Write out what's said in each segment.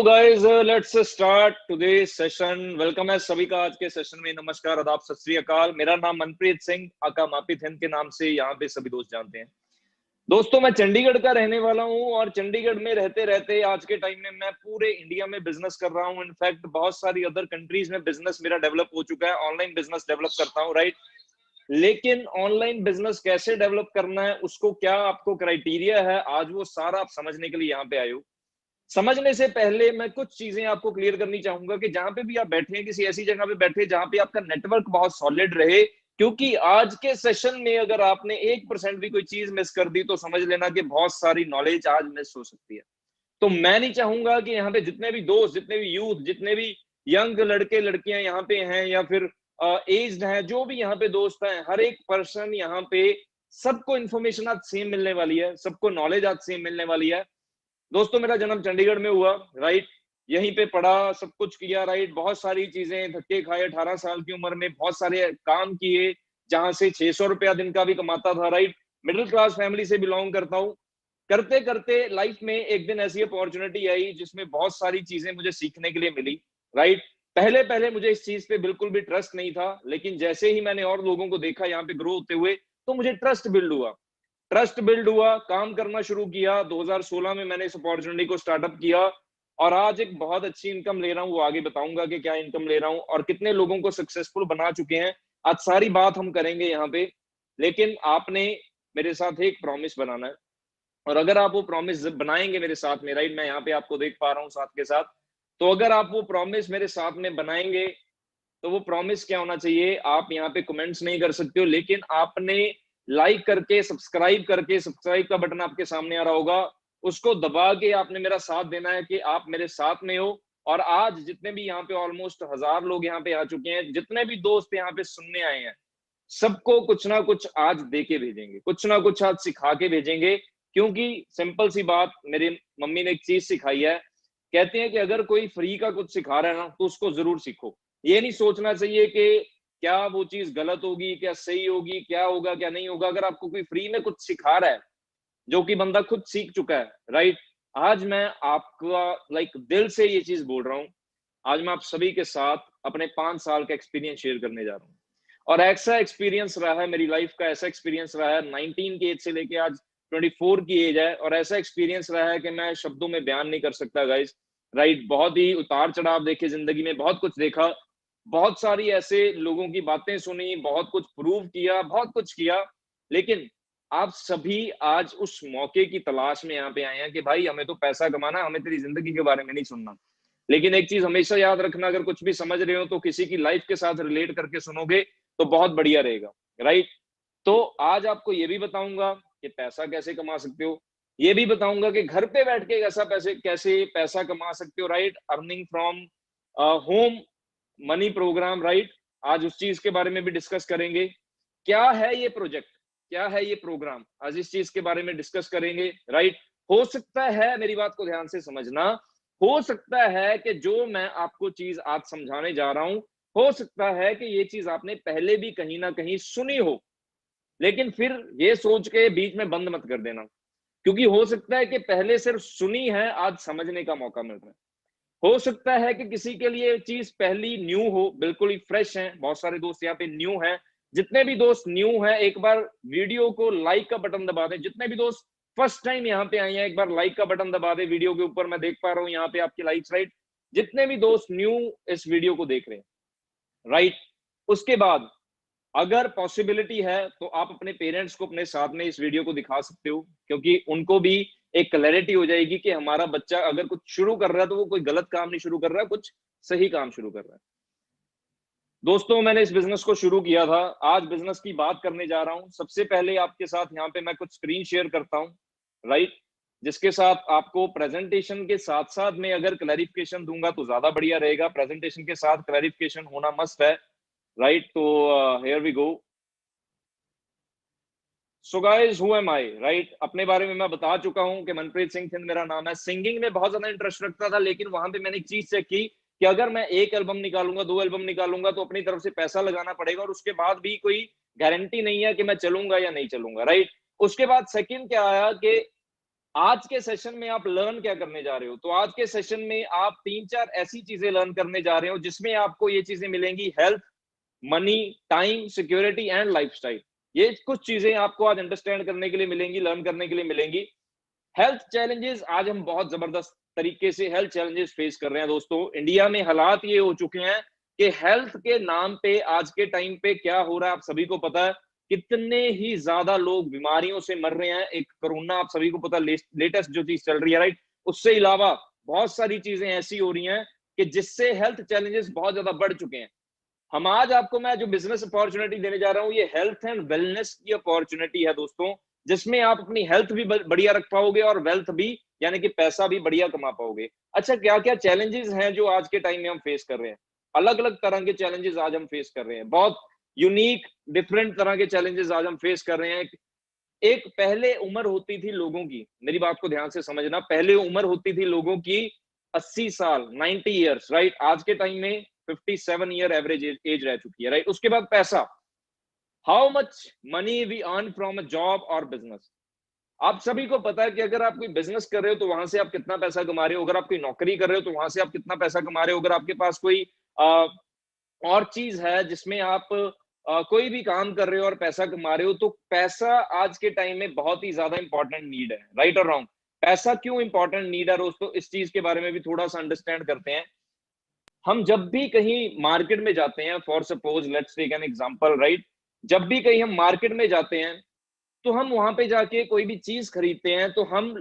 Guys, let's start today session. Welcome है सभी का आज के सेशन में। नमस्कार, आदाब, सत श्री अकाल। मेरा नाम मनप्रीत सिंह आका मापित हिंद के नाम से यहाँ पे सभी दोस्त जानते हैं। दोस्तों, मैं चंडीगढ़ का रहने वाला हूँ और चंडीगढ़ में रहते रहते आज के टाइम में मैं पूरे इंडिया में बिजनेस कर रहा हूँ। इनफैक्ट बहुत सारी अदर कंट्रीज में बिजनेस मेरा डेवलप हो चुका है। ऑनलाइन बिजनेस डेवलप करता हूँ, राइट। लेकिन ऑनलाइन बिजनेस कैसे डेवलप करना है, उसको क्या आपको क्राइटेरिया है, आज वो सारा आप समझने के लिए यहाँ पे आए हो। समझने से पहले मैं कुछ चीजें आपको क्लियर करनी चाहूंगा कि जहां पे भी आप बैठे हैं, किसी ऐसी जगह पे बैठे जहां पे आपका नेटवर्क बहुत सॉलिड रहे, क्योंकि आज के सेशन में अगर आपने 1% भी कोई चीज मिस कर दी तो समझ लेना कि बहुत सारी नॉलेज आज मिस हो सकती है। तो मैं नहीं चाहूंगा कि यहाँ पे जितने भी दोस्त, जितने भी यूथ, जितने भी यंग लड़के लड़कियां यहाँ पे हैं या फिर एज्ड हैं, जो भी यहाँ पे दोस्त हैं, हर एक पर्सन यहाँ पे, सबको इन्फॉर्मेशन आज सेम मिलने वाली है, सबको नॉलेज आज सेम मिलने वाली है। दोस्तों, मेरा जन्म चंडीगढ़ में हुआ, राइट। यहीं पे पढ़ा, सब कुछ किया, राइट। बहुत सारी चीजें धक्के खाए, 18 साल की उम्र में बहुत सारे काम किए, जहां से 600 रुपया दिन का भी कमाता था, राइट। मिडिल क्लास फैमिली से बिलोंग करता हूँ। करते करते लाइफ में एक दिन ऐसी अपॉर्चुनिटी आई जिसमें बहुत सारी चीजें मुझे सीखने के लिए मिली, राइट। पहले पहले मुझे इस चीज पे बिल्कुल भी ट्रस्ट नहीं था, लेकिन जैसे ही मैंने और लोगों को देखा यहाँ पे ग्रो होते हुए, तो मुझे ट्रस्ट बिल्ड हुआ। ट्रस्ट बिल्ड हुआ, काम करना शुरू किया। 2016 में मैंने इस अपॉर्चुनिटी को स्टार्टअप किया और आज एक बहुत अच्छी इनकम ले रहा हूँ। वो आगे बताऊंगा कि क्या इनकम ले रहा हूँ और कितने लोगों को सक्सेसफुल बना चुके हैं। आज सारी बात हम करेंगे यहाँ पे। लेकिन आपने मेरे साथ एक प्रॉमिस बनाना है, और अगर आप वो प्रॉमिस बनाएंगे मेरे साथ में, राइट, मैं यहाँ पे आपको देख पा रहा हूँ साथ के साथ, तो अगर आप वो प्रॉमिस मेरे साथ में बनाएंगे तो वो प्रॉमिस क्या होना चाहिए, आप यहाँ पे कमेंट्स नहीं कर सकते हो, लेकिन आपने लाइक करके, सब्सक्राइब का बटन आपके सामने आ रहा होगा, उसको दबा के आपने मेरा साथ देना है कि आप मेरे साथ में हो। और आज जितने भी यहाँ पे ऑलमोस्ट 1000 लोग यहाँ पे आ चुके हैं, जितने भी दोस्त यहाँ पे सुनने आए हैं, सबको कुछ ना कुछ आज दे के भेजेंगे, कुछ ना कुछ आज सिखा के भेजेंगे। क्योंकि सिंपल सी बात, मेरी मम्मी ने एक चीज सिखाई है, कहते हैं कि अगर कोई फ्री का कुछ सिखा रहा है ना, तो उसको जरूर सीखो। ये नहीं सोचना चाहिए कि क्या वो चीज गलत होगी, क्या सही होगी, क्या होगा क्या नहीं होगा। अगर आपको कोई फ्री में कुछ सिखा रहा है जो कि बंदा खुद सीख चुका है, राइट, आज मैं आपका दिल से ये चीज बोल रहा हूँ। आज मैं आप सभी के साथ अपने 5 साल का एक्सपीरियंस शेयर करने जा रहा हूँ। और ऐसा एक्सपीरियंस रहा है मेरी लाइफ का, ऐसा एक्सपीरियंस रहा है 19 की एज से लेके आज 24 की एज है, और ऐसा एक्सपीरियंस रहा है कि मैं शब्दों में बयान नहीं कर सकता गाइस, राइट। बहुत ही उतार चढ़ाव देखे जिंदगी में, बहुत कुछ देखा, बहुत सारी ऐसे लोगों की बातें सुनी, बहुत कुछ प्रूव किया, बहुत कुछ किया। लेकिन आप सभी आज उस मौके की तलाश में यहाँ पे आए हैं कि भाई हमें तो पैसा कमाना, हमें तेरी जिंदगी के बारे में नहीं सुनना। लेकिन एक चीज हमेशा याद रखना, अगर कुछ भी समझ रहे हो तो किसी की लाइफ के साथ रिलेट करके सुनोगे तो बहुत बढ़िया रहेगा, राइट। तो आज आपको ये भी बताऊंगा कि पैसा कैसे कमा सकते हो, ये भी बताऊंगा कि घर पे बैठ के कैसे पैसा कमा सकते हो, right. Earning from home money program, right. आज उस चीज के बारे में भी डिस्कस करेंगे। क्या है ये प्रोजेक्ट, क्या है ये प्रोग्राम, आज इस चीज के बारे में डिस्कस करेंगे, राइट। हो सकता है, मेरी बात को ध्यान से समझना, हो सकता है कि जो मैं आपको चीज आज समझाने जा रहा हूं, हो सकता है कि ये चीज आपने पहले भी कहीं ना कहीं सुनी हो, लेकिन फिर ये सोच के बीच में बंद मत कर देना, क्योंकि हो सकता है कि पहले सिर्फ सुनी है, आज समझने का मौका मिल रहा है। हो सकता है कि किसी के लिए चीज पहली न्यू हो, बिल्कुल ही फ्रेश है। बहुत सारे दोस्त यहाँ पे न्यू हैं। जितने भी दोस्त न्यू हैं, एक बार वीडियो को लाइक का बटन दबा दें। जितने भी दोस्त फर्स्ट टाइम यहाँ पे आए हैं, एक बार लाइक का बटन दबा दें वीडियो के ऊपर। मैं देख पा रहा हूँ यहाँ पे आपकी लाइक्स, राइट। जितने भी दोस्त न्यू इस वीडियो को देख रहे हैं, राइट। उसके बाद अगर पॉसिबिलिटी है तो आप अपने पेरेंट्स को अपने साथ में इस वीडियो को दिखा सकते हो, क्योंकि उनको भी एक क्लैरिटी हो जाएगी कि हमारा बच्चा अगर कुछ शुरू कर रहा है तो वो कोई गलत काम नहीं शुरू कर रहा है, कुछ सही काम शुरू कर रहा है। दोस्तों, मैंने इस बिजनेस को शुरू किया था, आज बिजनेस की बात करने जा रहा हूं। सबसे पहले आपके साथ यहाँ पे मैं कुछ स्क्रीन शेयर करता हूं, राइट, जिसके साथ आपको प्रेजेंटेशन के साथ साथ में अगर क्लैरिफिकेशन दूंगा तो ज्यादा बढ़िया रहेगा। प्रेजेंटेशन के साथ क्लैरिफिकेशन होना मस्ट है, राइट। तो here we go. So guys, who am I, right. अपने बारे में मैं बता चुका हूं कि मनप्रीत सिंह थिंद मेरा नाम है। सिंगिंग में बहुत ज्यादा इंटरेस्ट रखता था, लेकिन वहां पे मैंने एक चीज चेक की कि अगर मैं एक एल्बम निकालूंगा, 2 एल्बम निकालूंगा तो अपनी तरफ से पैसा लगाना पड़ेगा, और उसके बाद भी कोई गारंटी नहीं है कि मैं चलूंगा या नहीं चलूंगा, राइट। उसके बाद सेकंड क्या आया कि आज के सेशन में आप लर्न क्या करने जा रहे हो? तो आज के सेशन में आप 3-4 ऐसी चीजें लर्न करने जा रहे हो जिसमें आपको ये चीजें मिलेंगी: health, money, time, security and lifestyle. ये कुछ चीजें आपको आज अंडरस्टैंड करने के लिए मिलेंगी, लर्न करने के लिए मिलेंगी। हेल्थ चैलेंजेस, आज हम बहुत जबरदस्त तरीके से हेल्थ चैलेंजेस फेस कर रहे हैं दोस्तों। इंडिया में हालात ये हो चुके हैं कि हेल्थ के नाम पे आज के टाइम पे क्या हो रहा है आप सभी को पता है। कितने ही ज्यादा लोग बीमारियों से मर रहे हैं। एक कोरोना आप सभी को पता, लेटेस्ट जो चीज चल रही है, राइट। उससे अलावा बहुत सारी चीजें ऐसी हो रही हैं कि जिससे हेल्थ चैलेंजेस बहुत ज्यादा बढ़ चुके हैं। हम आज आपको, मैं जो बिजनेस अपॉर्चुनिटी देने जा रहा हूँ, ये हेल्थ एंड वेलनेस की अपॉर्चुनिटी है दोस्तों, जिसमें आप अपनी हेल्थ भी बढ़िया रख पाओगे और वेल्थ भी, यानी कि पैसा भी बढ़िया कमा पाओगे। अच्छा, क्या क्या चैलेंजेस हैं जो आज के टाइम में हम फेस कर रहे हैं? अलग अलग तरह के चैलेंजेस आज हम फेस कर रहे हैं, बहुत यूनिक डिफरेंट तरह के चैलेंजेस आज हम फेस कर रहे हैं। एक पहले उम्र होती थी लोगों की, मेरी बात को ध्यान से समझना, पहले उम्र होती थी लोगों की 80 साल, 90 ईयर्स, राइट। आज के टाइम में 57 ईयर एवरेज एज रह चुकी है, राइट। उसके बाद पैसा, how much money we earn from a job और बिजनेस। आप सभी को पता है कि अगर आप कोई बिजनेस कर रहे हो तो वहां से आप कितना पैसा कमा रहे हो, अगर आप कोई नौकरी कर रहे हो तो वहां से आप कितना पैसा कमा रहे हो, अगर आपके पास कोई आ, और चीज है जिसमें आप कोई भी काम कर रहे हो और पैसा कमा रहे हो, तो पैसा आज के टाइम में बहुत ही ज्यादा इंपॉर्टेंट नीड है, राइट और रॉन्ग। पैसा क्यों इंपॉर्टेंट नीड है दोस्तों, इस चीज के बारे में भी थोड़ा सा अंडरस्टैंड करते हैं। हम जब भी कहीं मार्केट में जाते हैं, for suppose let's take an example, right. जब भी कहीं हम मार्केट में जाते हैं तो हम वहां पे जाके कोई भी चीज खरीदते हैं, तो हम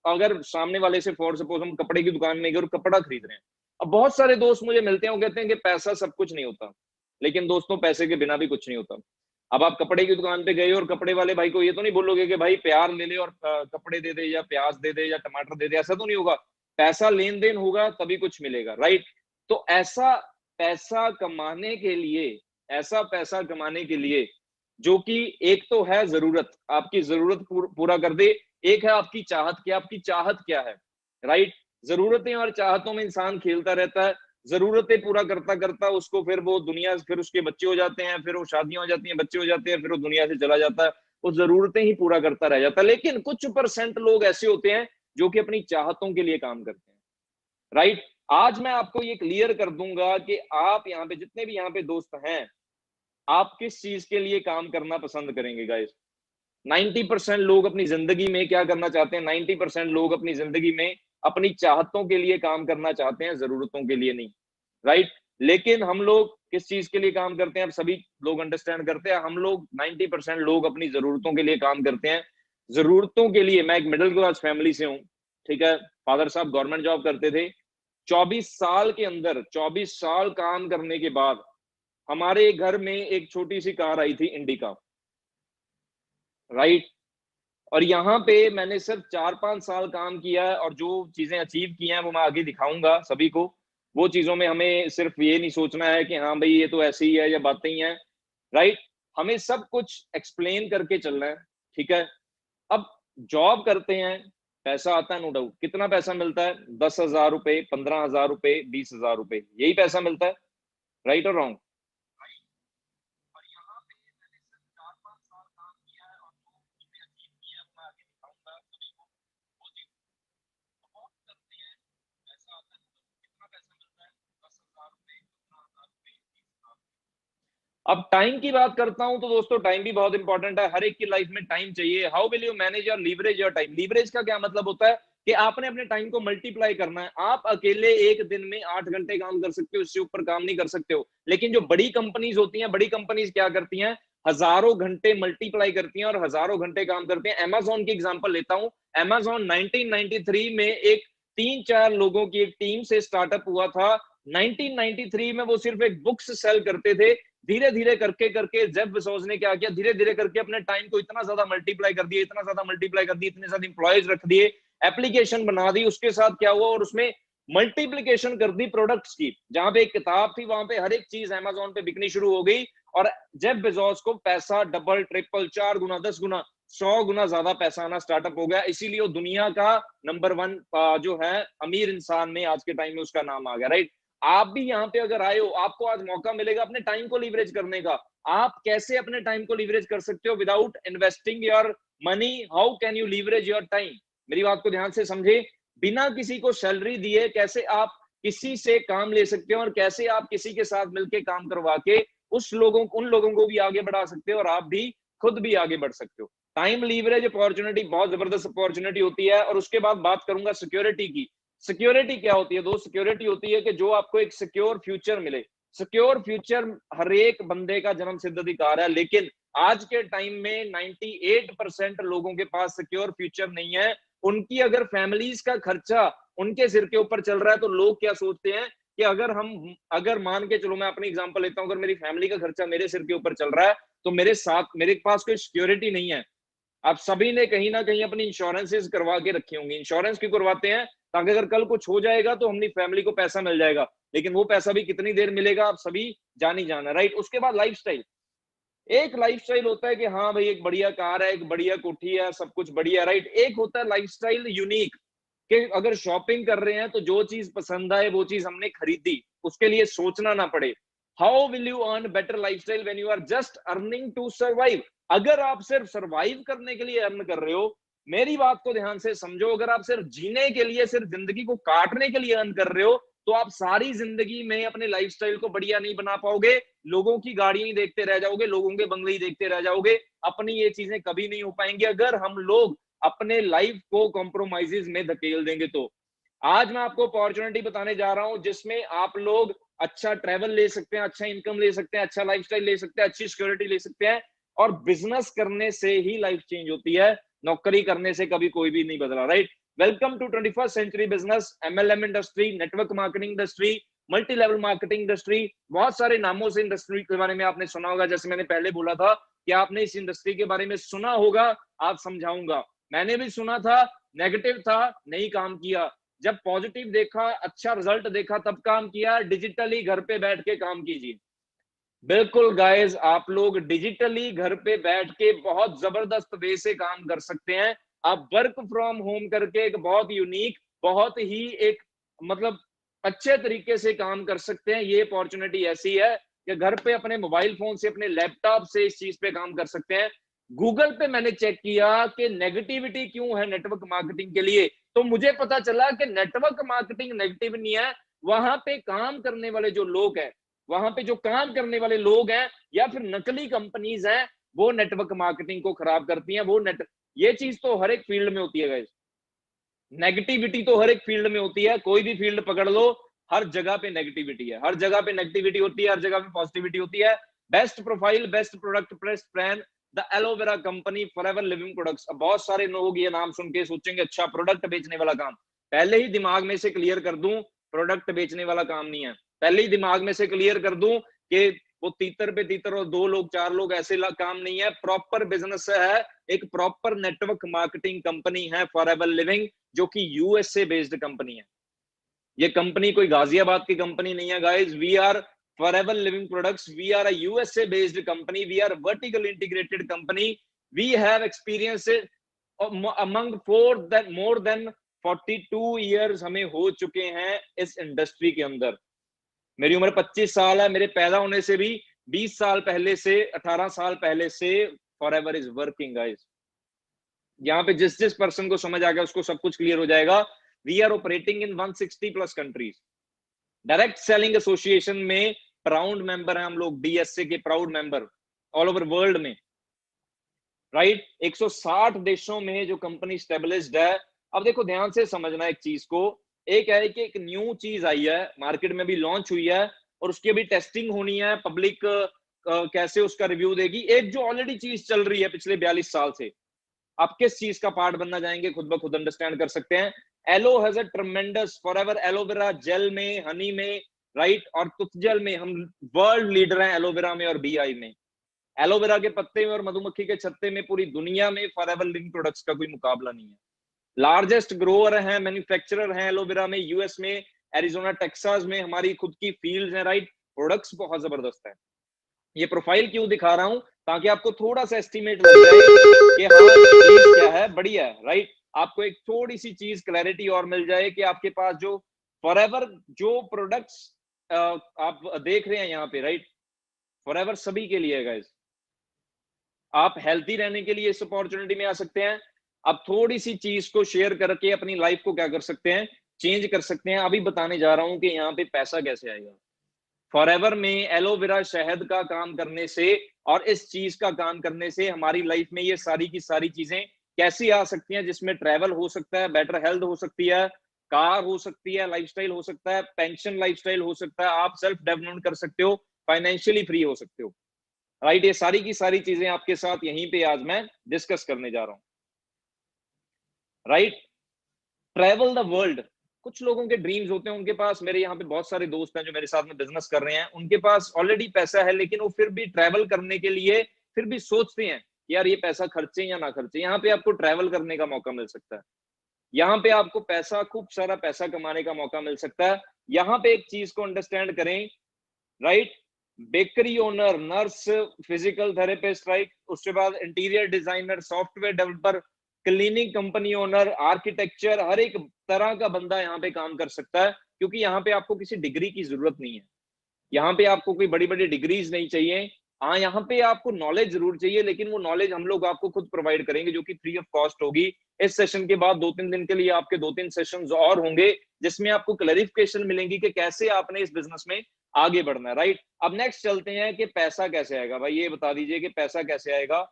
अगर सामने वाले से, फॉर सपोज हम कपड़े की दुकान में गए और कपड़ा खरीद रहे हैं, अब बहुत सारे दोस्त मुझे मिलते हैं, वो कहते हैं कि पैसा सब कुछ नहीं होता। लेकिन दोस्तों, पैसे के बिना भी कुछ नहीं होता। अब आप कपड़े की दुकान पे गए और कपड़े वाले भाई को ये तो नहीं बोलोगे कि भाई प्यार ले ले और कपड़े दे दे, या प्याज दे दे, या टमाटर दे दे, ऐसा तो नहीं होगा। पैसा लेन देन होगा तभी कुछ मिलेगा, राइट। तो ऐसा पैसा कमाने के लिए, ऐसा पैसा कमाने के लिए जो कि एक तो है जरूरत, आपकी जरूरत पूरा कर दे, एक है आपकी चाहत, कि आपकी चाहत क्या है, राइट। जरूरतें और चाहतों में इंसान खेलता रहता है। जरूरतें पूरा करता करता उसको फिर वो दुनिया, फिर उसके बच्चे हो जाते हैं, फिर वो शादियां हो जाती हैं, बच्चे हो जाते हैं, फिर वो दुनिया से चला जाता है। वो जरूरतें ही पूरा करता रह जाता है। लेकिन कुछ परसेंट लोग ऐसे होते हैं जो कि अपनी चाहतों के लिए काम करते हैं, राइट। आज मैं आपको ये क्लियर कर दूंगा कि आप यहाँ पे जितने भी यहाँ पे दोस्त हैं, आप किस चीज के लिए काम करना पसंद करेंगे गाइस। 90% लोग अपनी जिंदगी में क्या करना चाहते हैं? 90% लोग अपनी जिंदगी में अपनी चाहतों के लिए काम करना चाहते हैं, जरूरतों के लिए नहीं, राइट। लेकिन हम लोग किस चीज के लिए काम करते हैं? अब सभी लोग अंडरस्टैंड करते हैं, हम लोग 90% लोग अपनी जरूरतों के लिए काम करते हैं। जरूरतों के लिए, मैं एक मिडिल क्लास फैमिली से हूँ, ठीक है। फादर साहब गवर्नमेंट जॉब करते थे। 24 साल के अंदर, 24 साल काम करने के बाद हमारे घर में एक छोटी सी कार आई थी, इंडिका, राइट। और यहाँ पे मैंने सिर्फ 4-5 साल काम किया है, और जो चीजें अचीव की हैं वो मैं आगे दिखाऊंगा सभी को। वो चीजों में हमें सिर्फ ये नहीं सोचना है कि हाँ भाई ये तो ऐसे ही है या बातें ही हैं, राइट। हमें सब कुछ एक्सप्लेन करके चलना है, ठीक है। अब जॉब करते हैं, पैसा आता है, नो डाउट। कितना पैसा मिलता है? 10,000 रुपए, 15,000 रुपए, 20,000 रुपए, यही पैसा मिलता है, राइट और रॉन्ग। और यहाँ पे मैंने सिर्फ 4-5 साल काम किया है, और जो चीजें अचीव की है मैं आगे दिखाऊंगा सभी को। वो चीज बहुत करते हैं, पैसा आता है तो कितना पैसा मिलता है? 10,000 रुपए, 15,000 रुपए, 20,000। अब टाइम की बात करता हूं तो दोस्तों, टाइम भी बहुत इंपॉर्टेंट है। हर एक की लाइफ में टाइम चाहिए। हाउ विल यू मैनेज और लीवरेज योर टाइम? लीवरेज का क्या मतलब होता है कि आपने अपने टाइम को मल्टीप्लाई करना है। आप अकेले एक दिन में 8 घंटे काम कर सकते हो, इससे ऊपर काम नहीं कर सकते हो। लेकिन जो बड़ी कंपनीज होती हैं, बड़ी कंपनीज क्या करती हैं? हजारों घंटे मल्टीप्लाई करती हैं और हजारों घंटे काम करते हैं। अमेजोन की एग्जांपल लेता हूं। अमेजोन 1993 में एक 3-4 लोगों की एक टीम से स्टार्टअप हुआ था। 1993 में वो सिर्फ एक बुक्स सेल करते थे। धीरे धीरे करके करके जेफ बेजोस ने क्या किया? धीरे धीरे करके अपने टाइम को इतना ज्यादा मल्टीप्लाई कर दिया, इतना ज्यादा मल्टीप्लाई कर दिया, इतने ज्यादा इंप्लॉयज रख दिए, एप्लीकेशन बना दी। उसके साथ क्या हुआ? और उसमें मल्टीप्लीकेशन कर दी प्रोडक्ट्स की। जहां पे एक किताब थी, वहां पे हर एक चीज अमेजोन पे बिकनी शुरू हो गई। और जेफ बेजोस को पैसा डबल, ट्रिपल, 4 गुना, 10 गुना, 100 गुना ज्यादा पैसा आना स्टार्टअप हो गया। इसीलिए वो दुनिया का नंबर 1 जो है अमीर इंसान में आज के टाइम में उसका नाम आ गया, राइट। आप भी यहाँ पे अगर आए हो, आपको आज मौका मिलेगा अपने टाइम को लीवरेज करने का। आप कैसे अपने टाइम को लीवरेज कर सकते हो? Without investing your money, how can you leverage your time? मेरी बात को ध्यान से समझे, बिना किसी को सैलरी दिए कैसे आप किसी से काम ले सकते हो और कैसे आप किसी के साथ मिलकर काम करवा के उन लोगों को भी आगे बढ़ा सकते हो और आप भी खुद भी आगे बढ़ सकते हो। टाइम लीवरेज अपॉर्चुनिटी बहुत जबरदस्त अपॉर्चुनिटी होती है। और उसके बाद बात करूंगा सिक्योरिटी की। सिक्योरिटी क्या होती है दोस्त? सिक्योरिटी होती है कि जो आपको एक सिक्योर फ्यूचर मिले। सिक्योर फ्यूचर हर एक बंदे का जन्म सिद्ध अधिकार है, लेकिन आज के टाइम में 98% लोगों के पास सिक्योर फ्यूचर नहीं है। उनकी अगर फैमिलीज का खर्चा उनके सिर के ऊपर चल रहा है तो लोग क्या सोचते हैं कि अगर मान के चलो, मैं अपनी एग्जांपल लेता हूं, अगर मेरी फैमिली का खर्चा मेरे सिर के ऊपर चल रहा है तो मेरे पास कोई सिक्योरिटी नहीं है। आप सभी ने कहीं ना कहीं अपनी इंश्योरेंसेस करवा के रखी होंगी। इंश्योरेंस क्यों करवाते हैं? ताकि अगर कल कुछ हो जाएगा तो अपनी फैमिली को पैसा मिल जाएगा, लेकिन वो पैसा भी कितनी देर मिलेगा आप सभी जान ही जाना, राइट। उसके बाद लाइफस्टाइल। एक लाइफस्टाइल होता है कि हाँ भाई एक बढ़िया कार है, एक बढ़िया कोठी है, सब कुछ बढ़िया, राइट। एक होता है लाइफस्टाइल यूनिक, कि अगर शॉपिंग कर रहे हैं तो जो चीज पसंद आए वो चीज हमने खरीदी, उसके लिए सोचना ना पड़े। How will you earn better lifestyle when you are just earning to survive? अगर आप सिर्फ सर्वाइव करने के लिए अर्न कर रहे हो, मेरी बात को ध्यान से समझो, अगर आप सिर्फ जीने के लिए, सिर्फ जिंदगी को काटने के लिए अर्न कर रहे हो, तो आप सारी जिंदगी में अपने लाइफस्टाइल को बढ़िया नहीं बना पाओगे। लोगों की गाड़ियां ही देखते रह जाओगे, लोगों के बंगले ही देखते रह जाओगे। अपनी ये चीजें कभी नहीं हो पाएंगी अगर हम लोग अपने लाइफ को कॉम्प्रोमाइजेस में धकेल देंगे। तो आज मैं आपको अपॉर्चुनिटी बताने जा रहा हूं जिसमें आप लोग अच्छा ट्रैवल ले सकते हैं, अच्छा इनकम ले सकते हैं, अच्छा लाइफस्टाइल ले सकते हैं, अच्छी सिक्योरिटी ले सकते हैं। और बिजनेस करने से ही लाइफ चेंज होती है, नौकरी करने से कभी कोई भी नहीं बदला, right. Welcome to 21st century business, MLM industry, network marketing industry, multi level marketing industry. बहुत सारे नामों से इंडस्ट्री के बारे में आपने सुना होगा। जैसे मैंने पहले बोला था कि आपने इस इंडस्ट्री के बारे में सुना होगा, आप समझाऊंगा। मैंने भी सुना था, नेगेटिव था, नहीं काम किया। जब पॉजिटिव देखा, अच्छा रिजल्ट देखा, तब काम किया। डिजिटली घर पे बैठ के काम कीजिए। बिल्कुल गाइस, आप लोग डिजिटली घर पे बैठ के बहुत जबरदस्त वे से काम कर सकते हैं। आप वर्क फ्रॉम होम करके एक बहुत यूनिक, बहुत ही एक मतलब अच्छे तरीके से काम कर सकते हैं। ये अपॉर्चुनिटी ऐसी है कि घर पे अपने मोबाइल फोन से, अपने लैपटॉप से इस चीज पे काम कर सकते हैं। गूगल पे मैंने चेक किया कि नेगेटिविटी क्यों है नेटवर्क मार्केटिंग के लिए, तो मुझे पता चला कि नेटवर्क मार्केटिंग नेगेटिव नहीं है। वहां पे काम करने वाले जो लोग हैं, वहां पे जो काम करने वाले लोग हैं या फिर नकली कंपनीज हैं, वो नेटवर्क मार्केटिंग को खराब करती हैं। ये चीज तो हर एक फील्ड में होती है गाइस। नेगेटिविटी तो हर एक फील्ड में होती है, कोई भी फील्ड पकड़ लो, हर जगह पे नेगेटिविटी है, हर जगह पे नेगेटिविटी होती है, हर जगह पे पॉजिटिविटी होती है। Best profile, best product, best brand, the aloe vera company, Forever Living products. अब बहुत सारे लोग ये नाम सुन के सोचेंगे अच्छा प्रोडक्ट बेचने वाला काम। पहले ही दिमाग में से क्लियर कर दूं, प्रोडक्ट बेचने वाला काम नहीं है। पहले ही दिमाग में से क्लियर कर दूं कि वो तीतर पे तीतर और 2 लोग 4 लोग ऐसे काम नहीं है। प्रॉपर बिजनेस है, एक प्रॉपर नेटवर्क मार्केटिंग कंपनी है फॉरएवर लिविंग, जो कि यूएसए बेस्ड कंपनी है। ये कंपनी कोई गाजियाबाद की कंपनी नहीं है guys. We are Forever Living Products, we are a USA based company, we are vertical integrated company, we have experience among more than 42 years हमें हो चुके हैं इस इंडस्ट्री के अंदर। मेरी उम्र 25 साल है, मेरे पैदा होने से भी 20 साल पहले से, 18 साल पहले से फॉरएवर इज वर्किंग गाइस। यहाँ पे जिस जिस पर्सन को समझ आ गया उसको सब कुछ क्लियर हो जाएगा। We are operating in 160 plus countries. Direct selling association में प्राउड मेंबर हैं हम लोग, डीएसए के proud member all over world में, राइट। 160 देशों में जो कंपनी स्टेबलिश्ड है। अब देखो ध्यान से समझना एक चीज को, एक है कि एक न्यू चीज आई है मार्केट में, भी लॉन्च हुई है और उसकी अभी टेस्टिंग होनी है। पब्लिक कैसे उसका रिव्यू देगी। एक जो ऑलरेडी चीज चल रही है पिछले 42 साल से, आप किस चीज का पार्ट बनना चाहेंगे खुद ब खुद अंडरस्टैंड कर सकते हैं। Aloe has a tremendous, Forever aloe vera में, हनी में, राइट, और तुथ जेल में हम वर्ल्ड लीडर हैं, एलोवेरा में और बीआई में। एलोवेरा के पत्ते में और मधुमक्खी के छत्ते में पूरी दुनिया में फॉरएवर लिविंग प्रोडक्ट्स का कोई मुकाबला नहीं है। लार्जेस्ट ग्रोअर हैं, मैन्युफैक्चरर हैं एलोवेरा में, यूएस में, एरिजोना टेक्सास में हमारी खुद की फील्ड्स हैं, राइट। प्रोडक्ट्स बहुत जबरदस्त है। ये प्रोफाइल क्यों दिखा रहा हूं? ताकि आपको थोड़ा सा एस्टिमेट लग जाए कि हाँ चीज क्या है, बढ़िया है, राइट। आपको एक थोड़ी सी चीज क्लैरिटी और मिल जाए कि आपके पास जो फॉरएवर जो प्रोडक्ट्स आप देख रहे हैं यहाँ पे, राइट, फॉरएवर सभी के लिए है गाइस। आप हेल्थी रहने के लिए इस अपॉर्चुनिटी में आ सकते हैं। आप थोड़ी सी चीज को शेयर करके अपनी लाइफ को क्या कर सकते हैं, चेंज कर सकते हैं। अभी बताने जा रहा हूं कि यहाँ पे पैसा कैसे आएगा। फॉरएवर में एलोवेरा शहद का काम करने से और इस चीज का काम करने से हमारी लाइफ में ये सारी की सारी चीजें कैसी आ सकती हैं, जिसमें ट्रैवल हो सकता है, बेटर हेल्थ हो सकती है, कार हो सकती है, लाइफस्टाइल हो सकता है, पेंशन लाइफस्टाइल हो सकता है, आप सेल्फ डेवलपमेंट कर सकते हो, फाइनेंशियली फ्री हो सकते हो। राइट, ये सारी की सारी चीजें आपके साथ यहीं पे आज मैं डिस्कस करने जा रहा हूं। Right, travel the world. कुछ लोगों के ड्रीम्स होते हैं, उनके पास, मेरे यहाँ पे बहुत सारे दोस्त हैं जो मेरे साथ में बिजनेस कर रहे हैं, उनके पास ऑलरेडी पैसा है, लेकिन वो फिर भी ट्रैवल करने के लिए फिर भी सोचते हैं यार ये पैसा खर्चे या ना खर्चे। यहाँ पे आपको ट्रैवल करने का मौका मिल सकता है, यहाँ पे आपको पैसा, खूब सारा पैसा कमाने का मौका मिल सकता है। यहाँ पे एक चीज को अंडरस्टैंड करें, right, bakery owner, nurse, physical therapist, right, उसके बाद interior designer, software developer, cleaning company owner, architecture, हर एक तरह का बंदा यहाँ पे काम कर सकता है, क्योंकि यहाँ पे आपको किसी डिग्री की जरूरत नहीं है। यहाँ पे आपको कोई बड़ी बड़ी डिग्रीज नहीं चाहिए। हाँ, यहाँ पे आपको नॉलेज जरूर चाहिए, लेकिन वो नॉलेज हम लोग आपको खुद प्रोवाइड करेंगे, जो कि फ्री ऑफ कॉस्ट होगी। इस सेशन के बाद 2-3 दिन के लिए आपके 2-3 सेशंस और होंगे, जिसमें आपको क्लैरिफिकेशन मिलेंगी कि कैसे आपने इस बिजनेस में आगे बढ़ना है। राइट, अब नेक्स्ट चलते हैं कि पैसा कैसे आएगा। भाई ये बता दीजिए कि पैसा कैसे आएगा।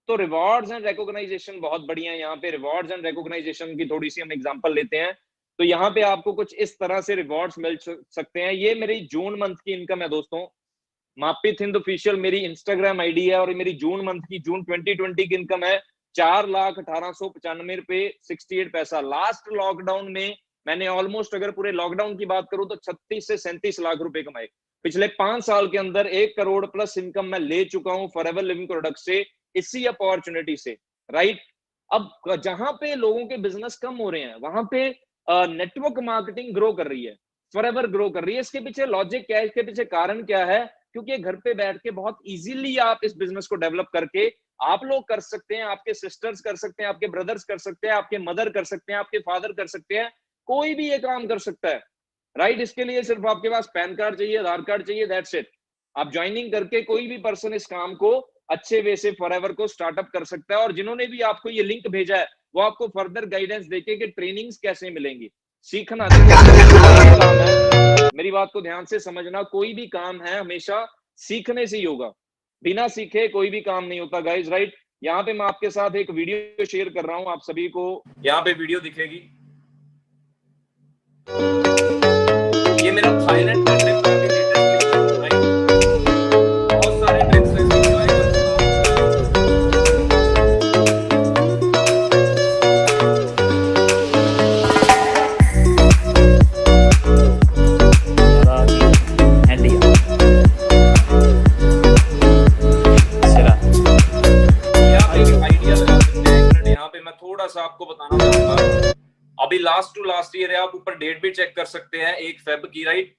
तो रिवॉर्ड्स एंड रिकॉग्नाइजेशन बहुत बढ़िया है। यहाँ पे रिवॉर्ड्स एंड रिकॉग्नाइजेशन की थोड़ी सी हम एग्जांपल लेते हैं। तो यहाँ पे आपको कुछ इस तरह से रिवॉर्ड्स मिल सकते हैं। ये मेरी जून मंथ की इनकम है दोस्तों। मापित हिंद ऑफिशियल मेरी इंस्टाग्राम आईडी है, और मेरी जून मंथ की, जून 2020 की इनकम है 4,1895 रुपए 68 पैसा। लास्ट लॉकडाउन में मैंने ऑलमोस्ट, अगर पूरे लॉकडाउन की बात करूं तो 36 से 37 लाख रुपए कमाए। पिछले 5 साल के अंदर 1 करोड़ प्लस इनकम मैं ले चुका हूं फॉरएवर लिविंग प्रोडक्ट से, इसी अपॉर्चुनिटी से। राइट, अब जहां पे लोगों के बिजनेस कम हो रहे हैं, वहां पे नेटवर्क मार्केटिंग ग्रो कर रही है, फॉरएवर ग्रो कर रही है। इसके पीछे लॉजिक क्या है, इसके पीछे कारण क्या है? क्योंकि घर पे बैठ के बहुत इजीली आप इस बिजनेस को डेवलप करके आप लोग कर सकते हैं, आपके सिस्टर्स कर सकते हैं, आपके ब्रदर्स कर सकते हैं, आपके मदर कर सकते हैं, आपके फादर कर सकते हैं, कोई भी ये काम कर सकता है। राइट, इसके लिए सिर्फ आपके पास पैन कार्ड चाहिए, आधार कार्ड चाहिए, दैट्स इट। आप ज्वाइनिंग करके कोई भी पर्सन इस काम को अच्छे वे से फॉरएवर को स्टार्टअप कर सकता है। और जिन्होंने भी आपको ये लिंक भेजा है, वो आपको फर्दर गाइडेंस देके कि ट्रेनिंग्स कैसे मिलेंगी, सीखना। काम है, मेरी बात को ध्यान से समझना, कोई भी काम है हमेशा सीखने से ही होगा, बिना सीखे कोई भी काम नहीं होता गाइज। राइट, यहाँ पे मैं आपके साथ एक वीडियो शेयर कर रहा हूँ, आप सभी को यहाँ पे वीडियो दिखेगी। ये मेरा थाईलैंड का ट्रिप है, बहुत सारे ट्रिप्स आपको बताना चाहूंगा। अभी लास्ट टू लास्ट ईयर है, आप ऊपर डेट भी चेक कर सकते हैं, 1 फेब की। राइट,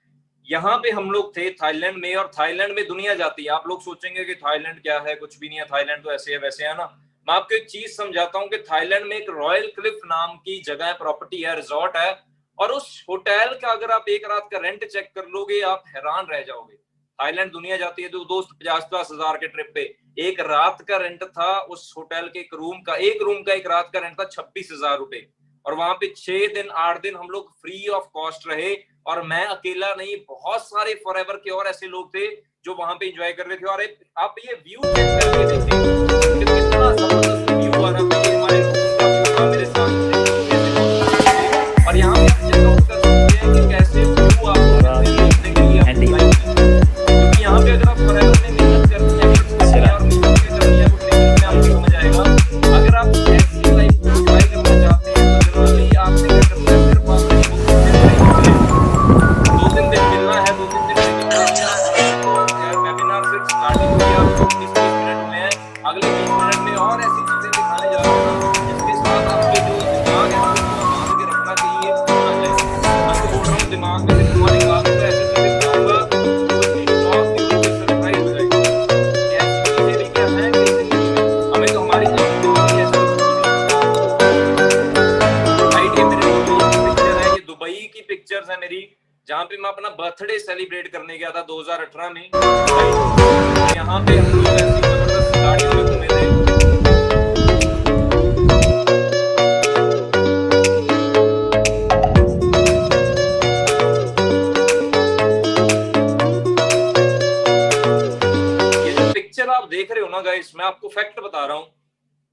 यहाँ पे हम लोग थे थाईलैंड में, और थाईलैंड में दुनिया जाती है। आप लोग सोचेंगे कि थाईलैंड क्या है, कुछ भी नहीं है, थाईलैंड तो ऐसे है वैसे है ना। मैं आपको एक चीज समझाता हूँ कि थाईलैंड में एक रॉयल क्लिफ नाम की जगह है, प्रॉपर्टी है, रिजॉर्ट है, और उस होटल का अगर आप एक रात का रेंट चेक कर लोगे, आप हैरान रह जाओगे। थाईलैंड दुनिया जाती है तो दोस्त 50-50 हजार के ट्रिप पे, एक रात का रेंट था उस होटल के, एक रूम का एक रात का रेंट था 26,000 रुपए। और वहां पे 6 दिन 8 दिन हम लोग फ्री ऑफ कॉस्ट रहे। और मैं अकेला नहीं, बहुत सारे फॉरएवर के और ऐसे लोग थे जो वहां पे एंजॉय कर रहे थे। और आप ये व्यू चेक करके देखिए, कितना जबरदस्त व्यू आ रहा है। हमारे रूम का मेरे साथ, और यहाँ पे आप चेकआउट कर सकते हैं कि कैसे व्यू आपको देखने के लिए, क्योंकि यहाँ पे अगर आप फॉरएवर में मेहनत करते हैं और मेहनत करनी है, वो ट्रेनिंग में आपको समझ आएगा। अगर आप ऐसी लाइफ को एंजॉय करना चाहते हैं तो जनरली आपने क्या करना है, सिर्फ आपने 2-3 दिन मिलना है, 2-3 दिन वेबिनार सिर्फ स्टार्टिंग हुई, आपको 20 मिनट में है, अगले 20 मिनट में और ऐसी चीजें दिखाने जा रहा हूँ जिसके साथ आपके जो दिमाग है उसको बांध के रखना चाहिए। मैं तो बोल रहा हूँ दिमाग में से धुआं निकाल दूंगा, ऐसी चीजें दिखाऊंगा उसकी शॉक की वजह से सरप्राइज हो जाएगी। ऐसी चीजें भी क्या है कि जिंदगी में हमें तो हमारी जिंदगी ऐसी आइडिया। मेरे पिक्चर है, ये दुबई की पिक्चर्स है मेरी, जहाँ पे मैं अपना बर्थडे सेलिब्रेट करने गया था 2018 में। यहाँ पे हम लोग ऐसी जबरदस्त गाड़ियों में घूमे थे। पिक्चर आप देख रहे हो ना गाइस, मैं आपको फैक्ट बता रहा हूं,